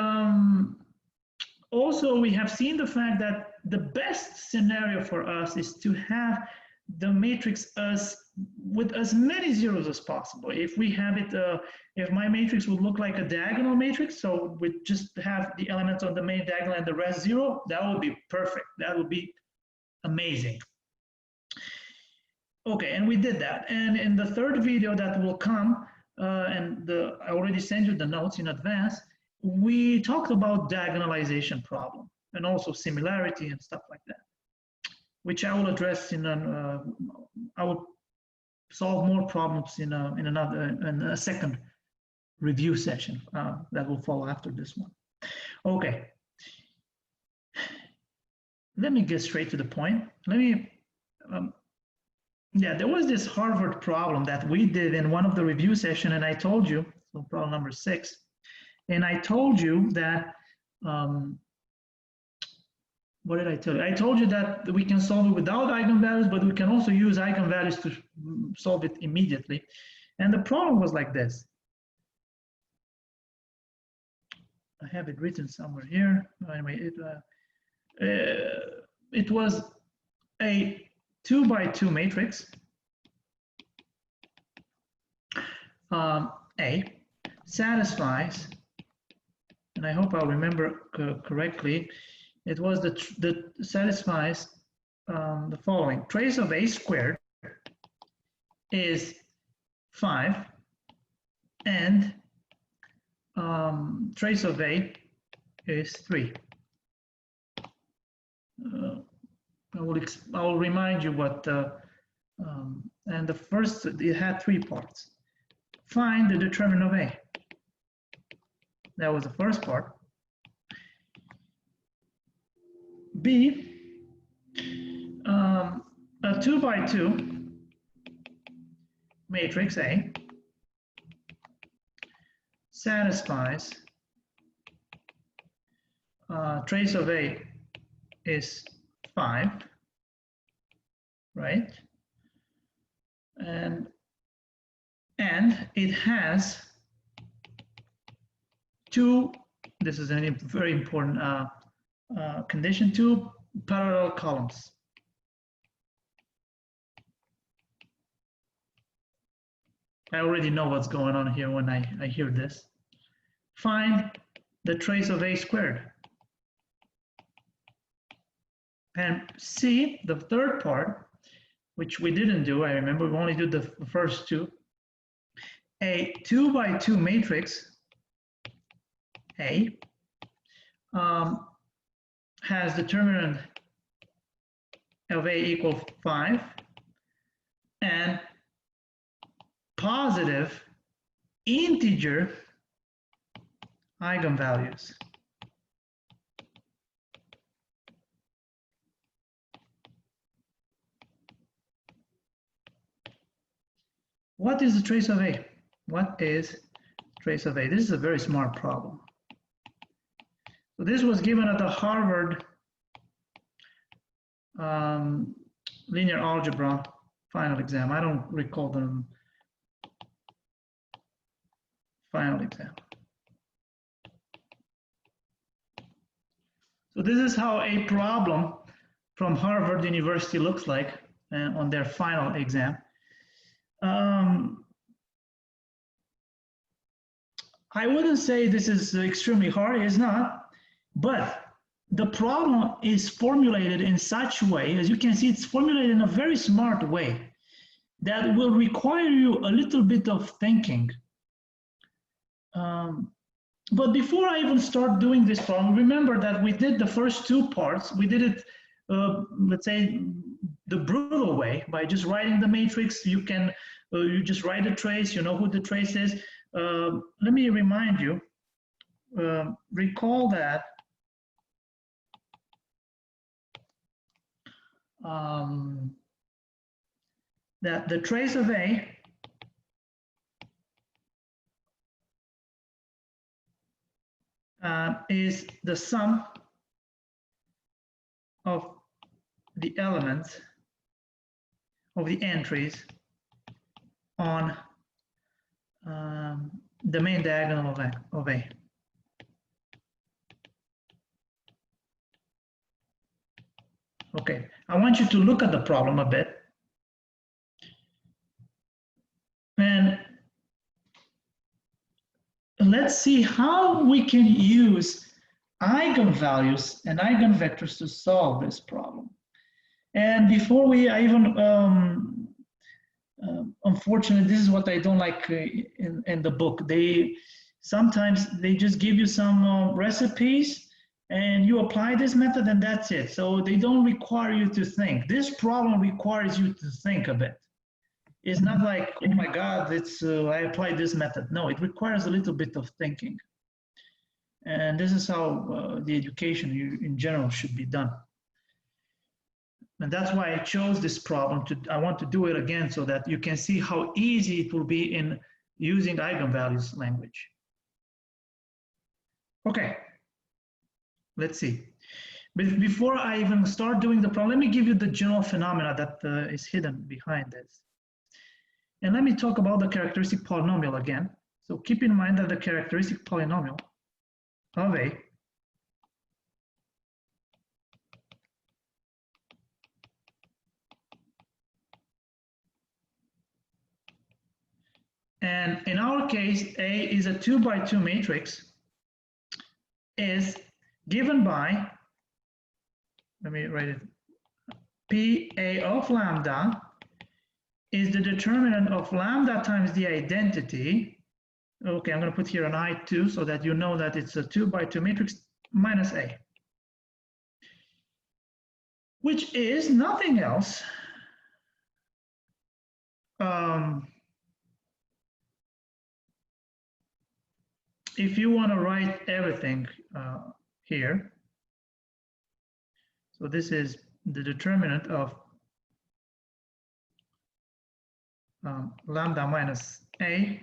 also we have seen the fact that the best scenario for us is to have the matrix with as many zeros as possible. If we have it, if my matrix would look like a diagonal matrix, so we just have the elements on the main diagonal and the rest 0, that would be perfect. That would be amazing. Okay, and we did that. And in the third video that will come, I already sent you the notes in advance, we talked about diagonalization problem and also similarity and stuff like that, which I will address in I will solve more problems in a second review session that will follow after this one. Okay. Let me get straight to the point. Yeah, there was this Harvard problem that we did in one of the review sessions, and I told you, so problem number 6, and I told you that, what did I tell you? I told you that we can solve it without eigenvalues, but we can also use eigenvalues to solve it immediately. And the problem was like this. I have it written somewhere here. Anyway, it was a 2 by 2 matrix, A, satisfies, and I hope I'll remember correctly, it was that satisfies the following. Trace of A squared is 5, and trace of A is 3. I will remind you what, and the first, it had 3 parts. Find the determinant of A. That was the first part. B, a 2 by 2 matrix A satisfies trace of A is 5, right? And it has 2, this is a very important condition, 2 parallel columns. I already know what's going on here when I hear this. Find the trace of A squared. And C, the third part, which we didn't do, I remember we only did the first 2. A 2 by 2 matrix, A, has determinant of A equal 5 and positive integer eigenvalues. What is the trace of A? What is trace of A? This is a very smart problem. So this was given at the Harvard linear algebra final exam. I don't recall the final exam. So this is how a problem from Harvard University looks like on their final exam. I wouldn't say this is extremely hard, it's not, but the problem is formulated in such a way, as you can see, it's formulated in a very smart way that will require you a little bit of thinking. But before I even start doing this problem, remember that we did the first 2 parts. We did it, let's say, the brutal way by just writing the matrix. You can, you just write a trace, you know who the trace is. Let me remind you, recall that that the trace of A is the sum of the elements of the entries on the main diagonal of A. Okay, I want you to look at the problem a bit. And let's see how we can use eigenvalues and eigenvectors to solve this problem. And before I even, unfortunately, this is what I don't like in the book. Sometimes they just give you some recipes and you apply this method and that's it. So they don't require you to think. This problem requires you to think a bit. It's not like, oh my God, I applied this method. No, it requires a little bit of thinking. And this is how the education in general should be done. And that's why I chose this problem. I want to do it again so that you can see how easy it will be in using eigenvalues language. Okay, let's see. But before I even start doing the problem, let me give you the general phenomena that is hidden behind this. And let me talk about the characteristic polynomial again. So keep in mind that the characteristic polynomial of A and in our case, A is a 2 by 2 matrix, is given by, let me write it, PA of lambda is the determinant of lambda times the identity. Okay, I'm going to put here an I2 so that you know that it's a 2 by 2 matrix minus A, which is nothing else if you want to write everything here. So this is the determinant of lambda minus A.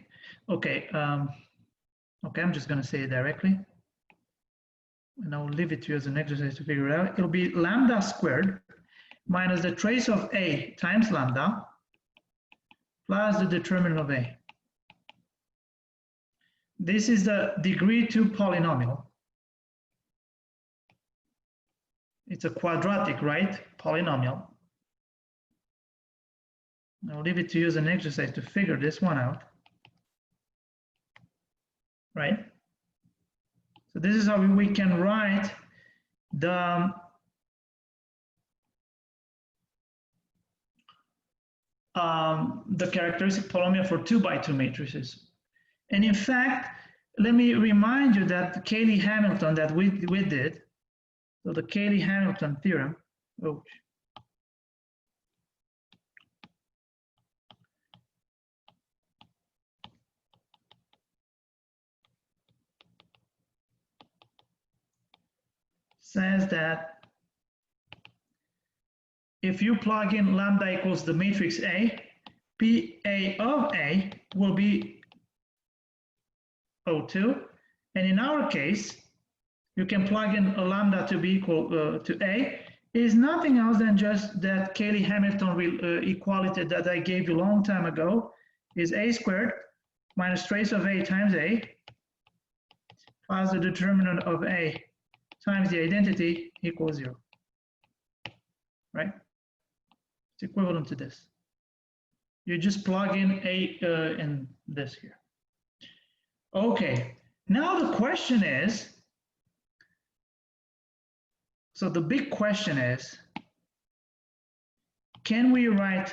Okay, okay, I'm just going to say it directly. And I'll leave it to you as an exercise to figure it out. It'll be lambda squared minus the trace of A times lambda plus the determinant of A. This is the degree 2 polynomial. It's a quadratic, right? Polynomial. I'll leave it to you as an exercise to figure this one out. Right? So this is how we can write the characteristic polynomial for 2 by 2 matrices. And in fact, let me remind you that the Cayley-Hamilton that we did, so the Cayley-Hamilton theorem, says that if you plug in lambda equals the matrix A, PA of A will be O2. And in our case, you can plug in a lambda to be equal to A. Is nothing else than just that Cayley-Hamilton equality that I gave you a long time ago is A squared minus trace of A times A plus the determinant of A times the identity equals 0, right? It's equivalent to this. You just plug in A in this here. Okay, now the question is, so the big question is, can we write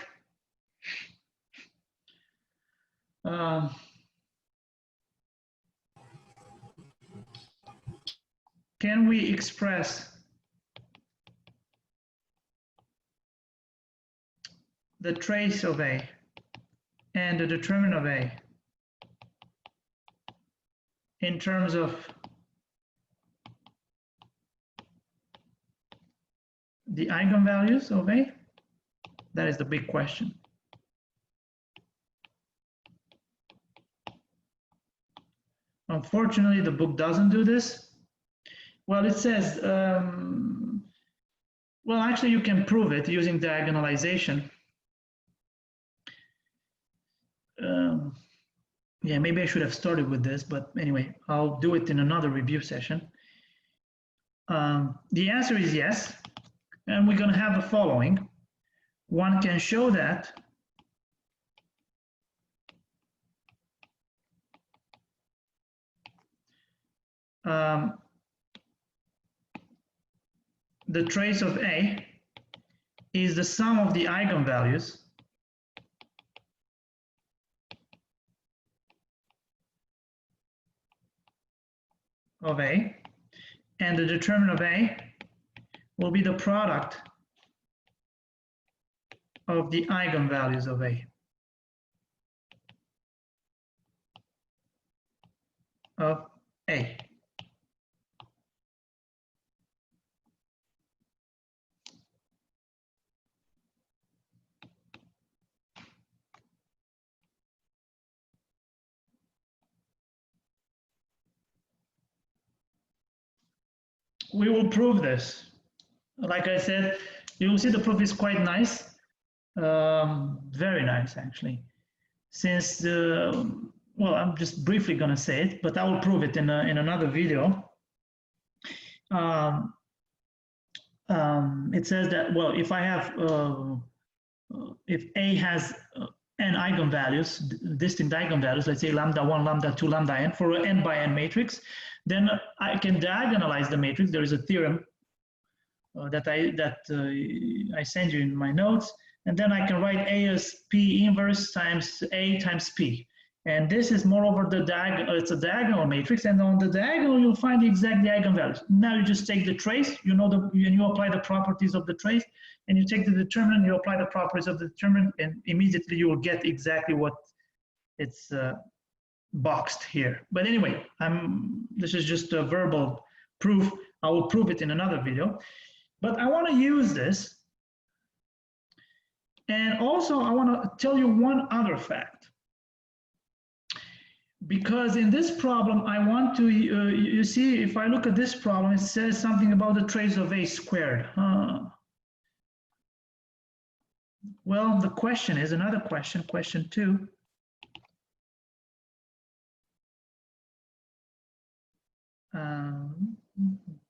can we express the trace of A and the determinant of A in terms of the eigenvalues of A? That is the big question. Unfortunately, the book doesn't do this. Well, it says, well, actually, you can prove it using diagonalization. Yeah, maybe I should have started with this, but anyway, I'll do it in another review session. The answer is yes, and we're going to have the following. One can show that the trace of A is the sum of the eigenvalues of A, and the determinant of A will be the product of the eigenvalues of A. Of A. We will prove this. Like I said, you will see the proof is quite nice. Very nice, actually. Since well, I'm just briefly going to say it, but I will prove it in another video. It says that, well, if I have, if A has n eigenvalues, distinct eigenvalues, let's say lambda 1, lambda 2, lambda n, for an n by n matrix, then I can diagonalize the matrix. There is a theorem that I send you in my notes, and then I can write A as P inverse times A times P. And this is moreover the diagonal, it's a diagonal matrix, and on the diagonal you'll find the exact eigenvalues. Now you just take the trace, you know, and you apply the properties of the trace, and you take the determinant, you apply the properties of the determinant, and immediately you will get exactly what it's boxed here. But anyway, this is just a verbal proof. I will prove it in another video. But I want to use this. And also, I want to tell you one other fact. Because in this problem, I want to, you see, if I look at this problem, it says something about the trace of A squared. Well, the question is another question, question 2.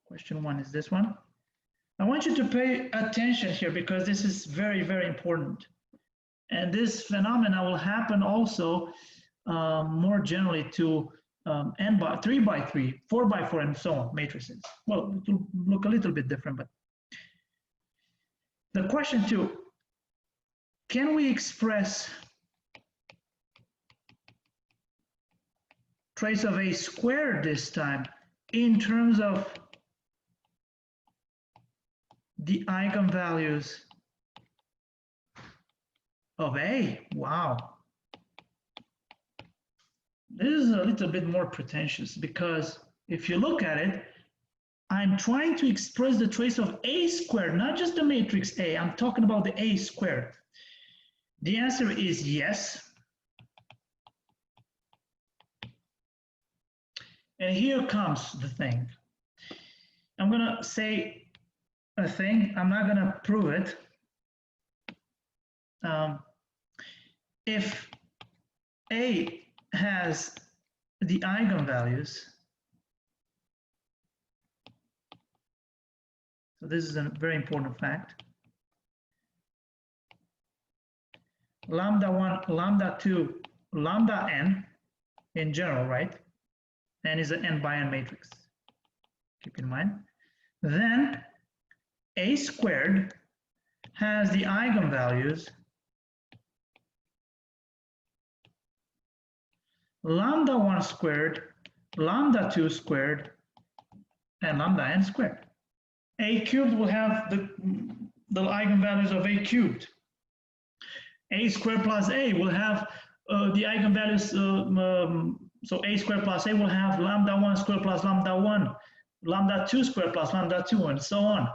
Question 1 is this one. I want you to pay attention here because this is very, very important. And this phenomena will happen also more generally to n by 3 by 3, 4 by 4, and so on matrices. Well, it will look a little bit different, but the question 2, can we express trace of A squared this time in terms of the eigenvalues of A? Wow. This is a little bit more pretentious because if you look at it, I'm trying to express the trace of A squared, not just the matrix A. I'm talking about the A squared. The answer is yes. And here comes the thing. I'm going to say a thing. I'm not going to prove it. If A has the eigenvalues, so this is a very important fact. Lambda 1, lambda 2, lambda n in general, right? N is an n by n matrix. Keep in mind. Then A squared has the eigenvalues lambda 1 squared, lambda 2 squared, and lambda n squared. A cubed will have the eigenvalues of A cubed. A squared plus A will have the eigenvalues, so A squared plus A will have lambda 1 squared plus lambda 1, lambda 2 squared plus lambda 2, and so on.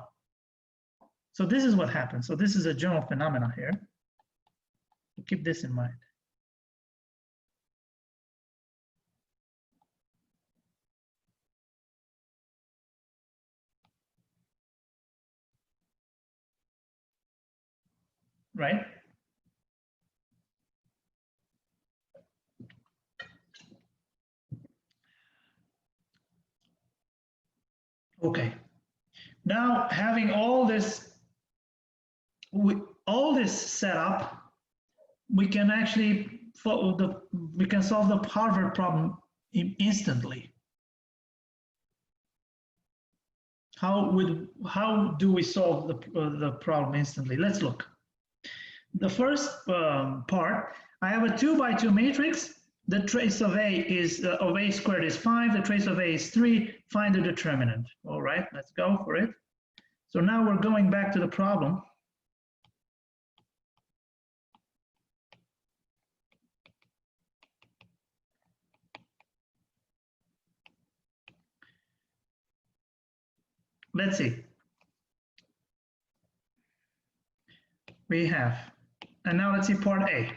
So this is what happens. So this is a general phenomenon here. Keep this in mind. right? Okay. Now, having all this set up, we can actually solve the Harvard problem instantly. How do we solve the problem instantly? Let's look. The first part, I have a 2 by 2 matrix. The trace of A squared is 5. The trace of A is 3. Find the determinant. All right, let's go for it. So now we're going back to the problem. Let's see. We have, and now let's see part A.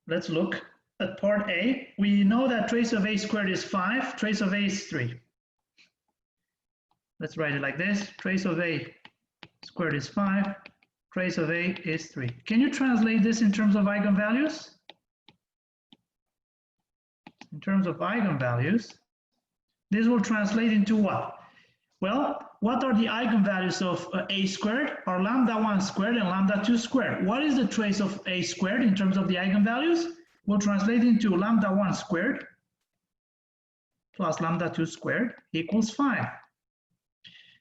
Let's look at part A. We know that trace of A squared is 5, trace of A is 3. Let's write it like this. Trace of A squared is 5, trace of A is 3. Can you translate this in terms of eigenvalues? In terms of eigenvalues, this will translate into what? Well, what are the eigenvalues of A squared? Are lambda 1 squared and lambda 2 squared. What is the trace of A squared in terms of the eigenvalues? Will translate into lambda 1 squared plus lambda 2 squared equals 5.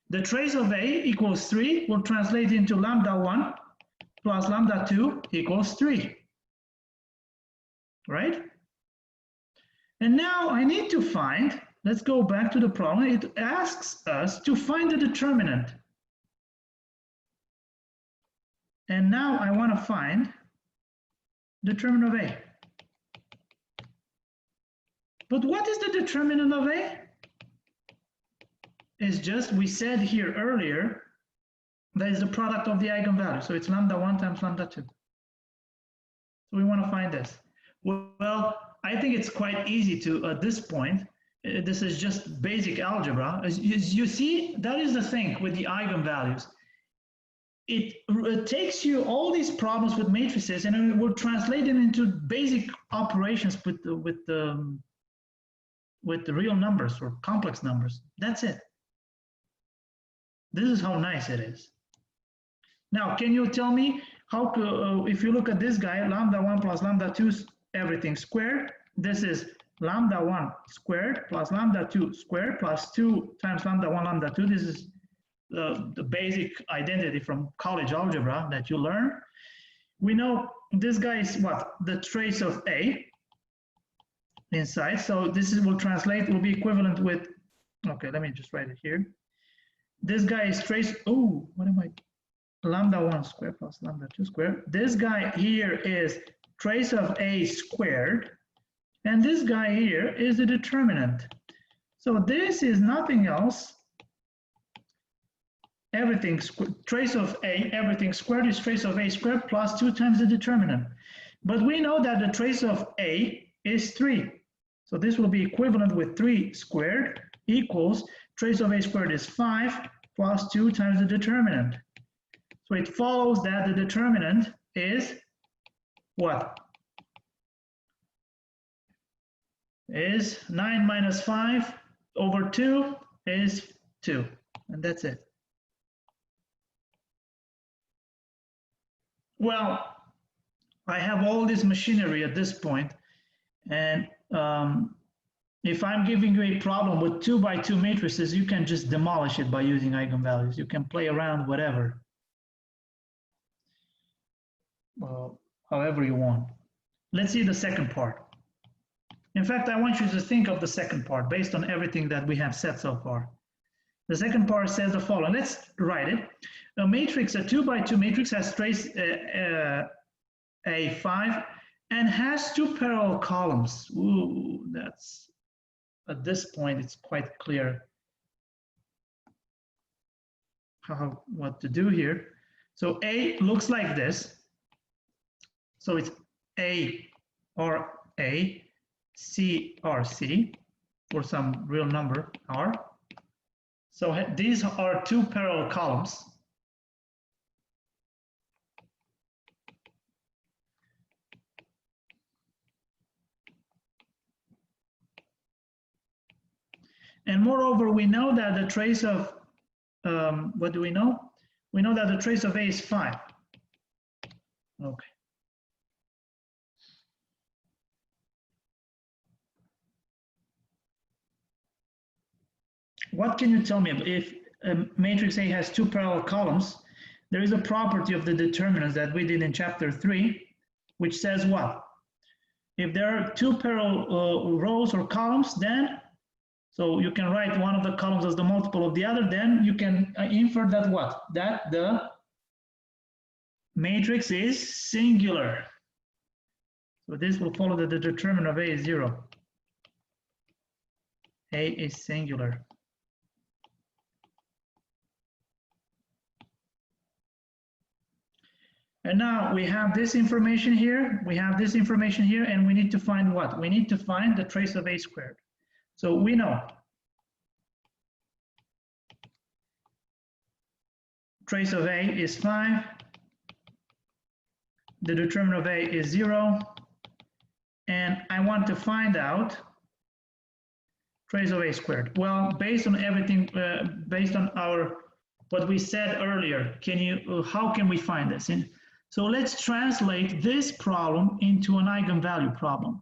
The trace of A equals 3 will translate into lambda 1 plus lambda 2 equals 3, right? And now I need to find, let's go back to the problem. It asks us to find the determinant. And now I want to find determinant of A. But what is the determinant of A? It's just, we said here earlier, that is the product of the eigenvalue. So it's lambda 1 times lambda 2. So we want to find this. Well, I think it's quite easy to, at this point, this is just basic algebra. As you see, that is the thing with the eigenvalues. It takes you all these problems with matrices and it will translate them into basic operations with the real numbers or complex numbers. That's it. This is how nice it is. Now, can you tell me how, if you look at this guy, lambda 1 plus lambda 2, everything squared. This is lambda 1 squared plus lambda 2 squared plus 2 times lambda 1 lambda 2. This is the basic identity from college algebra that you learn. We know this guy is what? The trace of A inside. So this will translate, will be equivalent with, okay, let me just write it here. This guy is trace, oh, what am I? Lambda 1 squared plus lambda 2 squared. This guy here is trace of A squared. And this guy here is the determinant. So this is nothing else. Everything, trace of A, everything squared is trace of A squared plus 2 times the determinant. But we know that the trace of A is 3. So this will be equivalent with 3 squared equals trace of A squared is 5 plus 2 times the determinant. So it follows that the determinant is what? Is 9 minus 5 over 2 is 2. And that's it. Well, I have all this machinery at this point, and if I'm giving you a problem with 2 by 2 matrices, you can just demolish it by using eigenvalues. You can play around whatever, however you want. Let's see the second part. In fact, I want you to think of the second part based on everything that we have said so far. The second part says the following. Let's write it. A matrix, a 2 by 2 matrix has trace A5 and has 2 parallel columns. Ooh, that's, at this point, it's quite clear what to do here. So A looks like this. So it's A or A, C or C for some real number R. So these are 2 parallel columns. And moreover, we know that the trace of, what do we know? We know that the trace of A is 5. Okay. What can you tell me if matrix A has two parallel columns? There is a property of the determinants that we did in chapter 3, which says what? If there are two parallel rows or columns, then, so you can write one of the columns as the multiple of the other, then you can infer that what? That the matrix is singular. So this will follow that the determinant of A is 0. A is singular. And now we have this information here, we have this information here, and we need to find what? We need to find the trace of A squared. So we know trace of A is 5, the determinant of A is 0, and I want to find out trace of A squared. Well, based on everything, based on what we said earlier, how can we find this? So let's translate this problem into an eigenvalue problem.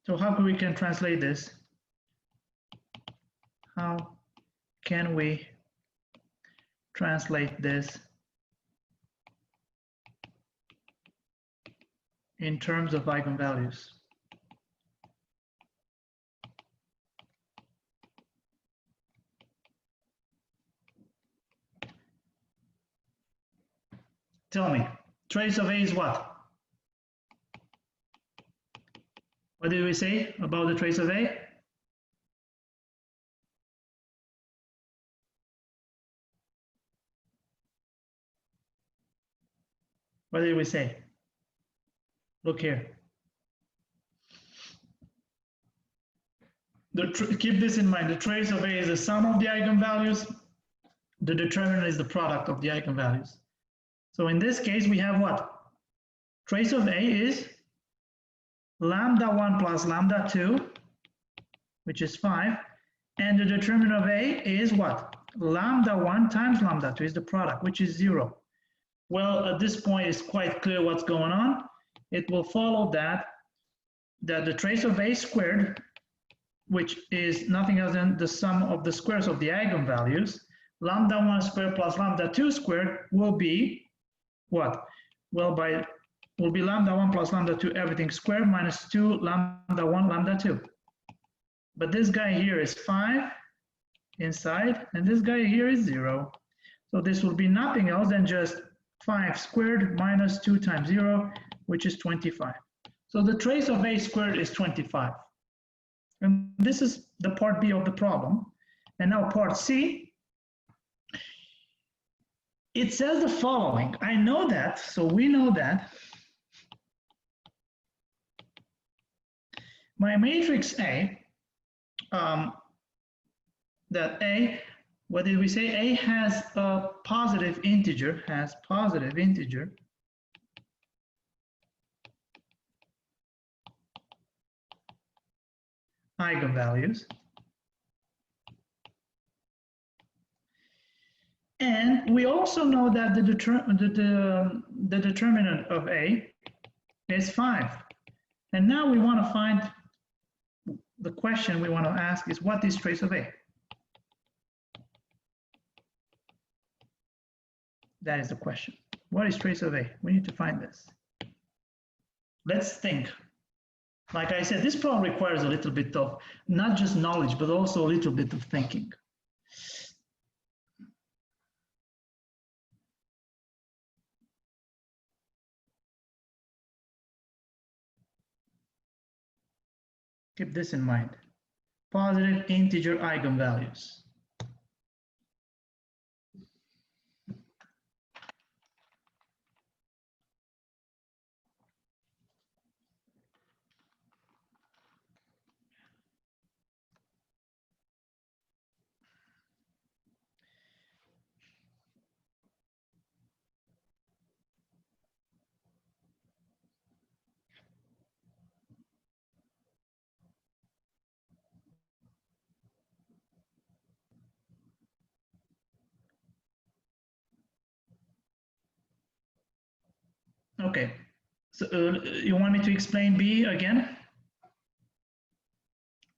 So how can we translate this? How can we translate this in terms of eigenvalues? Tell me, trace of A is what? What did we say about the trace of A? What did we say? Look here. Keep this in mind. The trace of A is the sum of the eigenvalues. The determinant is the product of the eigenvalues. So in this case, we have what? Trace of A is lambda 1 plus lambda 2, which is 5. And the determinant of A is what? Lambda 1 times lambda 2 is the product, which is 0. Well, at this point, it's quite clear what's going on. It will follow that the trace of A squared, which is nothing else than the sum of the squares of the eigenvalues, lambda 1 squared plus lambda 2 squared will be what? Well, will be lambda 1 plus lambda 2 everything squared minus 2 lambda 1 lambda 2. But this guy here is 5 inside, and this guy here is 0. So this will be nothing else than just 5 squared minus 2 times 0, which is 25. So the trace of A squared is 25. And this is the part B of the problem. And now part C, it says the following. I know that, so we know that my matrix A, that A, what did we say? A has a positive integer, eigenvalues. And we also know that the determinant of A is 5. And now we want to find, the question we want to ask is, what is trace of A? That is the question. What is trace of A? We need to find this. Let's think. Like I said, this problem requires a little bit of not just knowledge, but also a little bit of thinking. Keep this in mind. Positive integer eigenvalues. Okay, so you want me to explain B again?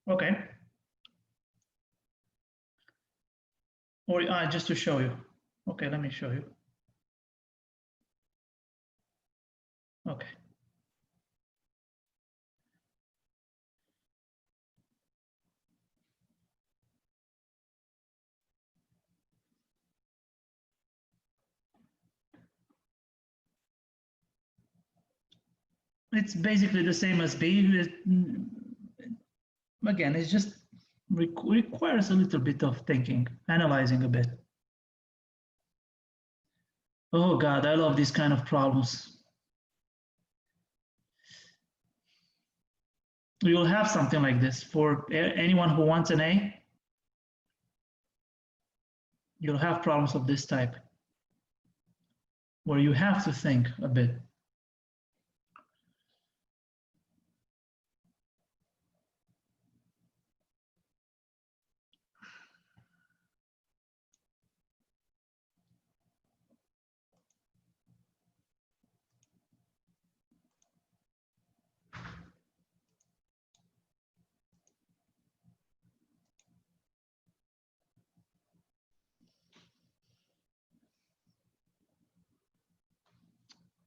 Okay. Or just to show you. Okay, let me show you. Okay. It's basically the same as B. Again, it just requires a little bit of thinking, analyzing a bit. Oh God, I love these kind of problems. You'll have something like this for anyone who wants an A. You'll have problems of this type where you have to think a bit.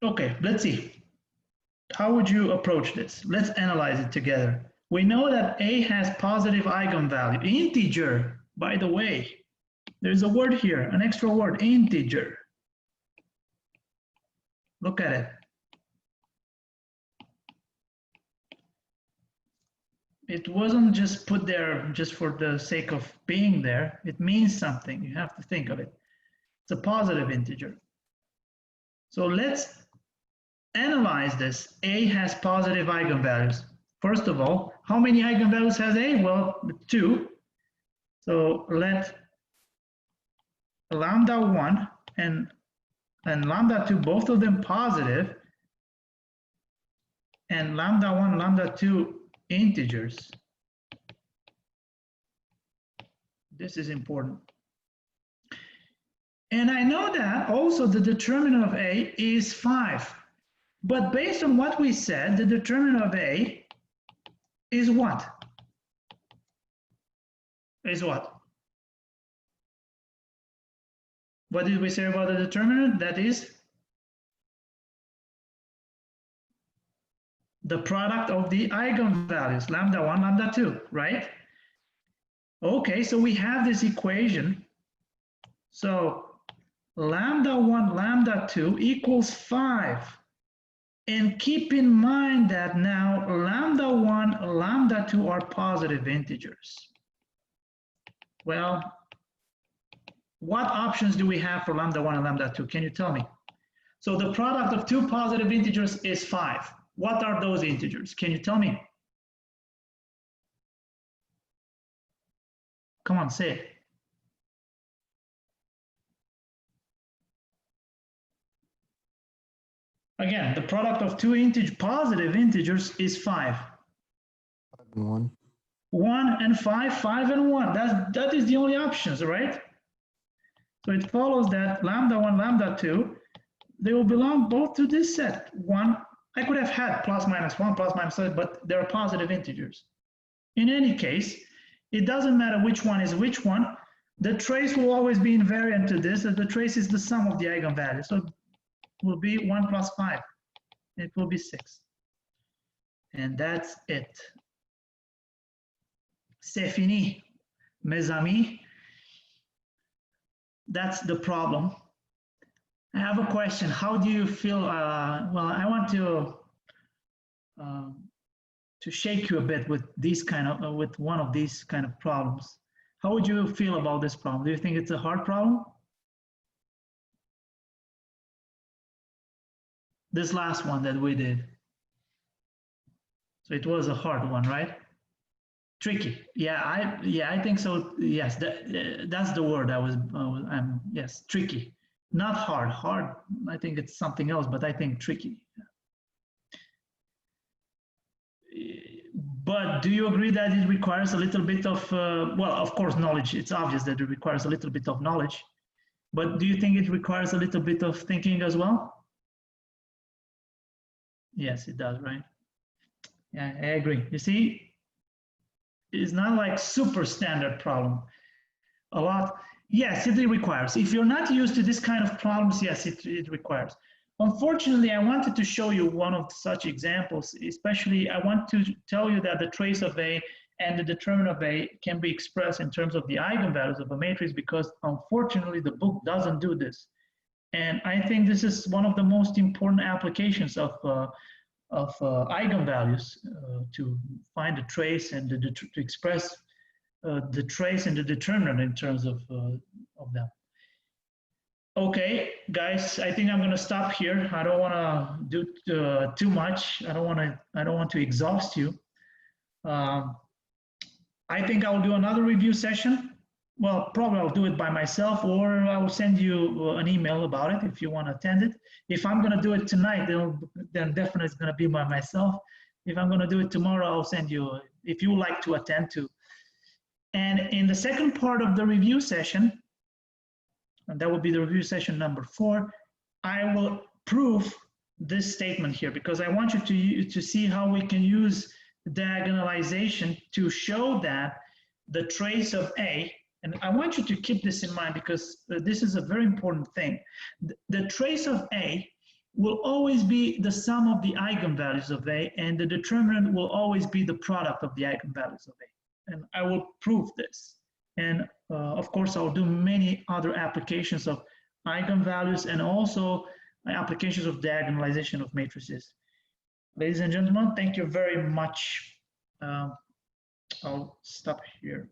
Okay, let's see. How would you approach this? Let's analyze it together. We know that A has positive eigenvalue, integer, by the way. There's a word here, an extra word, integer. Look at it. It wasn't just put there just for the sake of being there. It means something. You have to think of it. It's a positive integer. So let's analyze this. A has positive eigenvalues. First of all, how many eigenvalues has A? Well, 2. So let lambda 1 and lambda 2, both of them positive, and lambda 1, lambda 2 integers. This is important. And I know that also the determinant of A is 5. But based on what we said, the determinant of A is what? Is what? What did we say about the determinant? That is the product of the eigenvalues, lambda 1, lambda 2, right? Okay, so we have this equation. So lambda 1, lambda 2 equals 5. And keep in mind that now lambda 1, lambda 2 are positive integers. Well, what options do we have for lambda 1 and lambda 2? Can you tell me? So the product of two positive integers is 5. What are those integers? Can you tell me? Come on, say it. Again, the product of two positive integers is 5. 5 and 1. 1 and 5, 5 and 1. That is the only options, right? So it follows that lambda 1, lambda 2, they will belong both to this set. 1, I could have had plus minus 1, plus minus 2, but they're positive integers. In any case, it doesn't matter which one is which one. The trace will always be invariant to this, as the trace is the sum of the eigenvalues. So it will be 1 plus 5. It will be 6. And that's it. C'est fini, mes amis. That's the problem. I have a question. How do you feel? Well, I want to shake you a bit with these kind of with one of these kind of problems. How would you feel about this problem? Do you think it's a hard problem? This last one that we did. So it was a hard one, right? Tricky. Yeah, I think so. Yes, that's the word yes, tricky. Not hard. Hard, I think it's something else, but I think tricky. But do you agree that it requires a little bit of, well, of course, knowledge. It's obvious that it requires a little bit of knowledge. But do you think it requires a little bit of thinking as well? Yes, it does, right? Yeah, I agree. You see, it's not like super standard problem. A lot, yes, it requires. If you're not used to this kind of problems, yes, it requires. Unfortunately, I wanted to show you one of such examples, especially I want to tell you that the trace of A and the determinant of A can be expressed in terms of the eigenvalues of a matrix, because unfortunately the book doesn't do this. And I think this is one of the most important applications of eigenvalues to find the trace and to express the trace and the determinant in terms of them. Okay, guys, I think I'm going to stop here. I don't want to do too much. I don't want to exhaust you. I think I'll do another review session. Well, probably I'll do it by myself, or I'll send you an email about it if you want to attend it. If I'm going to do it tonight, then definitely it's going to be by myself. If I'm going to do it tomorrow, I'll send you, if you would like to attend to. And in the second part of the review session, and that will be the review session number 4, I will prove this statement here, because I want you to see how we can use diagonalization to show that the trace of A, and I want you to keep this in mind because this is a very important thing. The trace of A will always be the sum of the eigenvalues of A, and the determinant will always be the product of the eigenvalues of A. And I will prove this. And of course, I'll do many other applications of eigenvalues and also applications of diagonalization of matrices. Ladies and gentlemen, thank you very much. I'll stop here.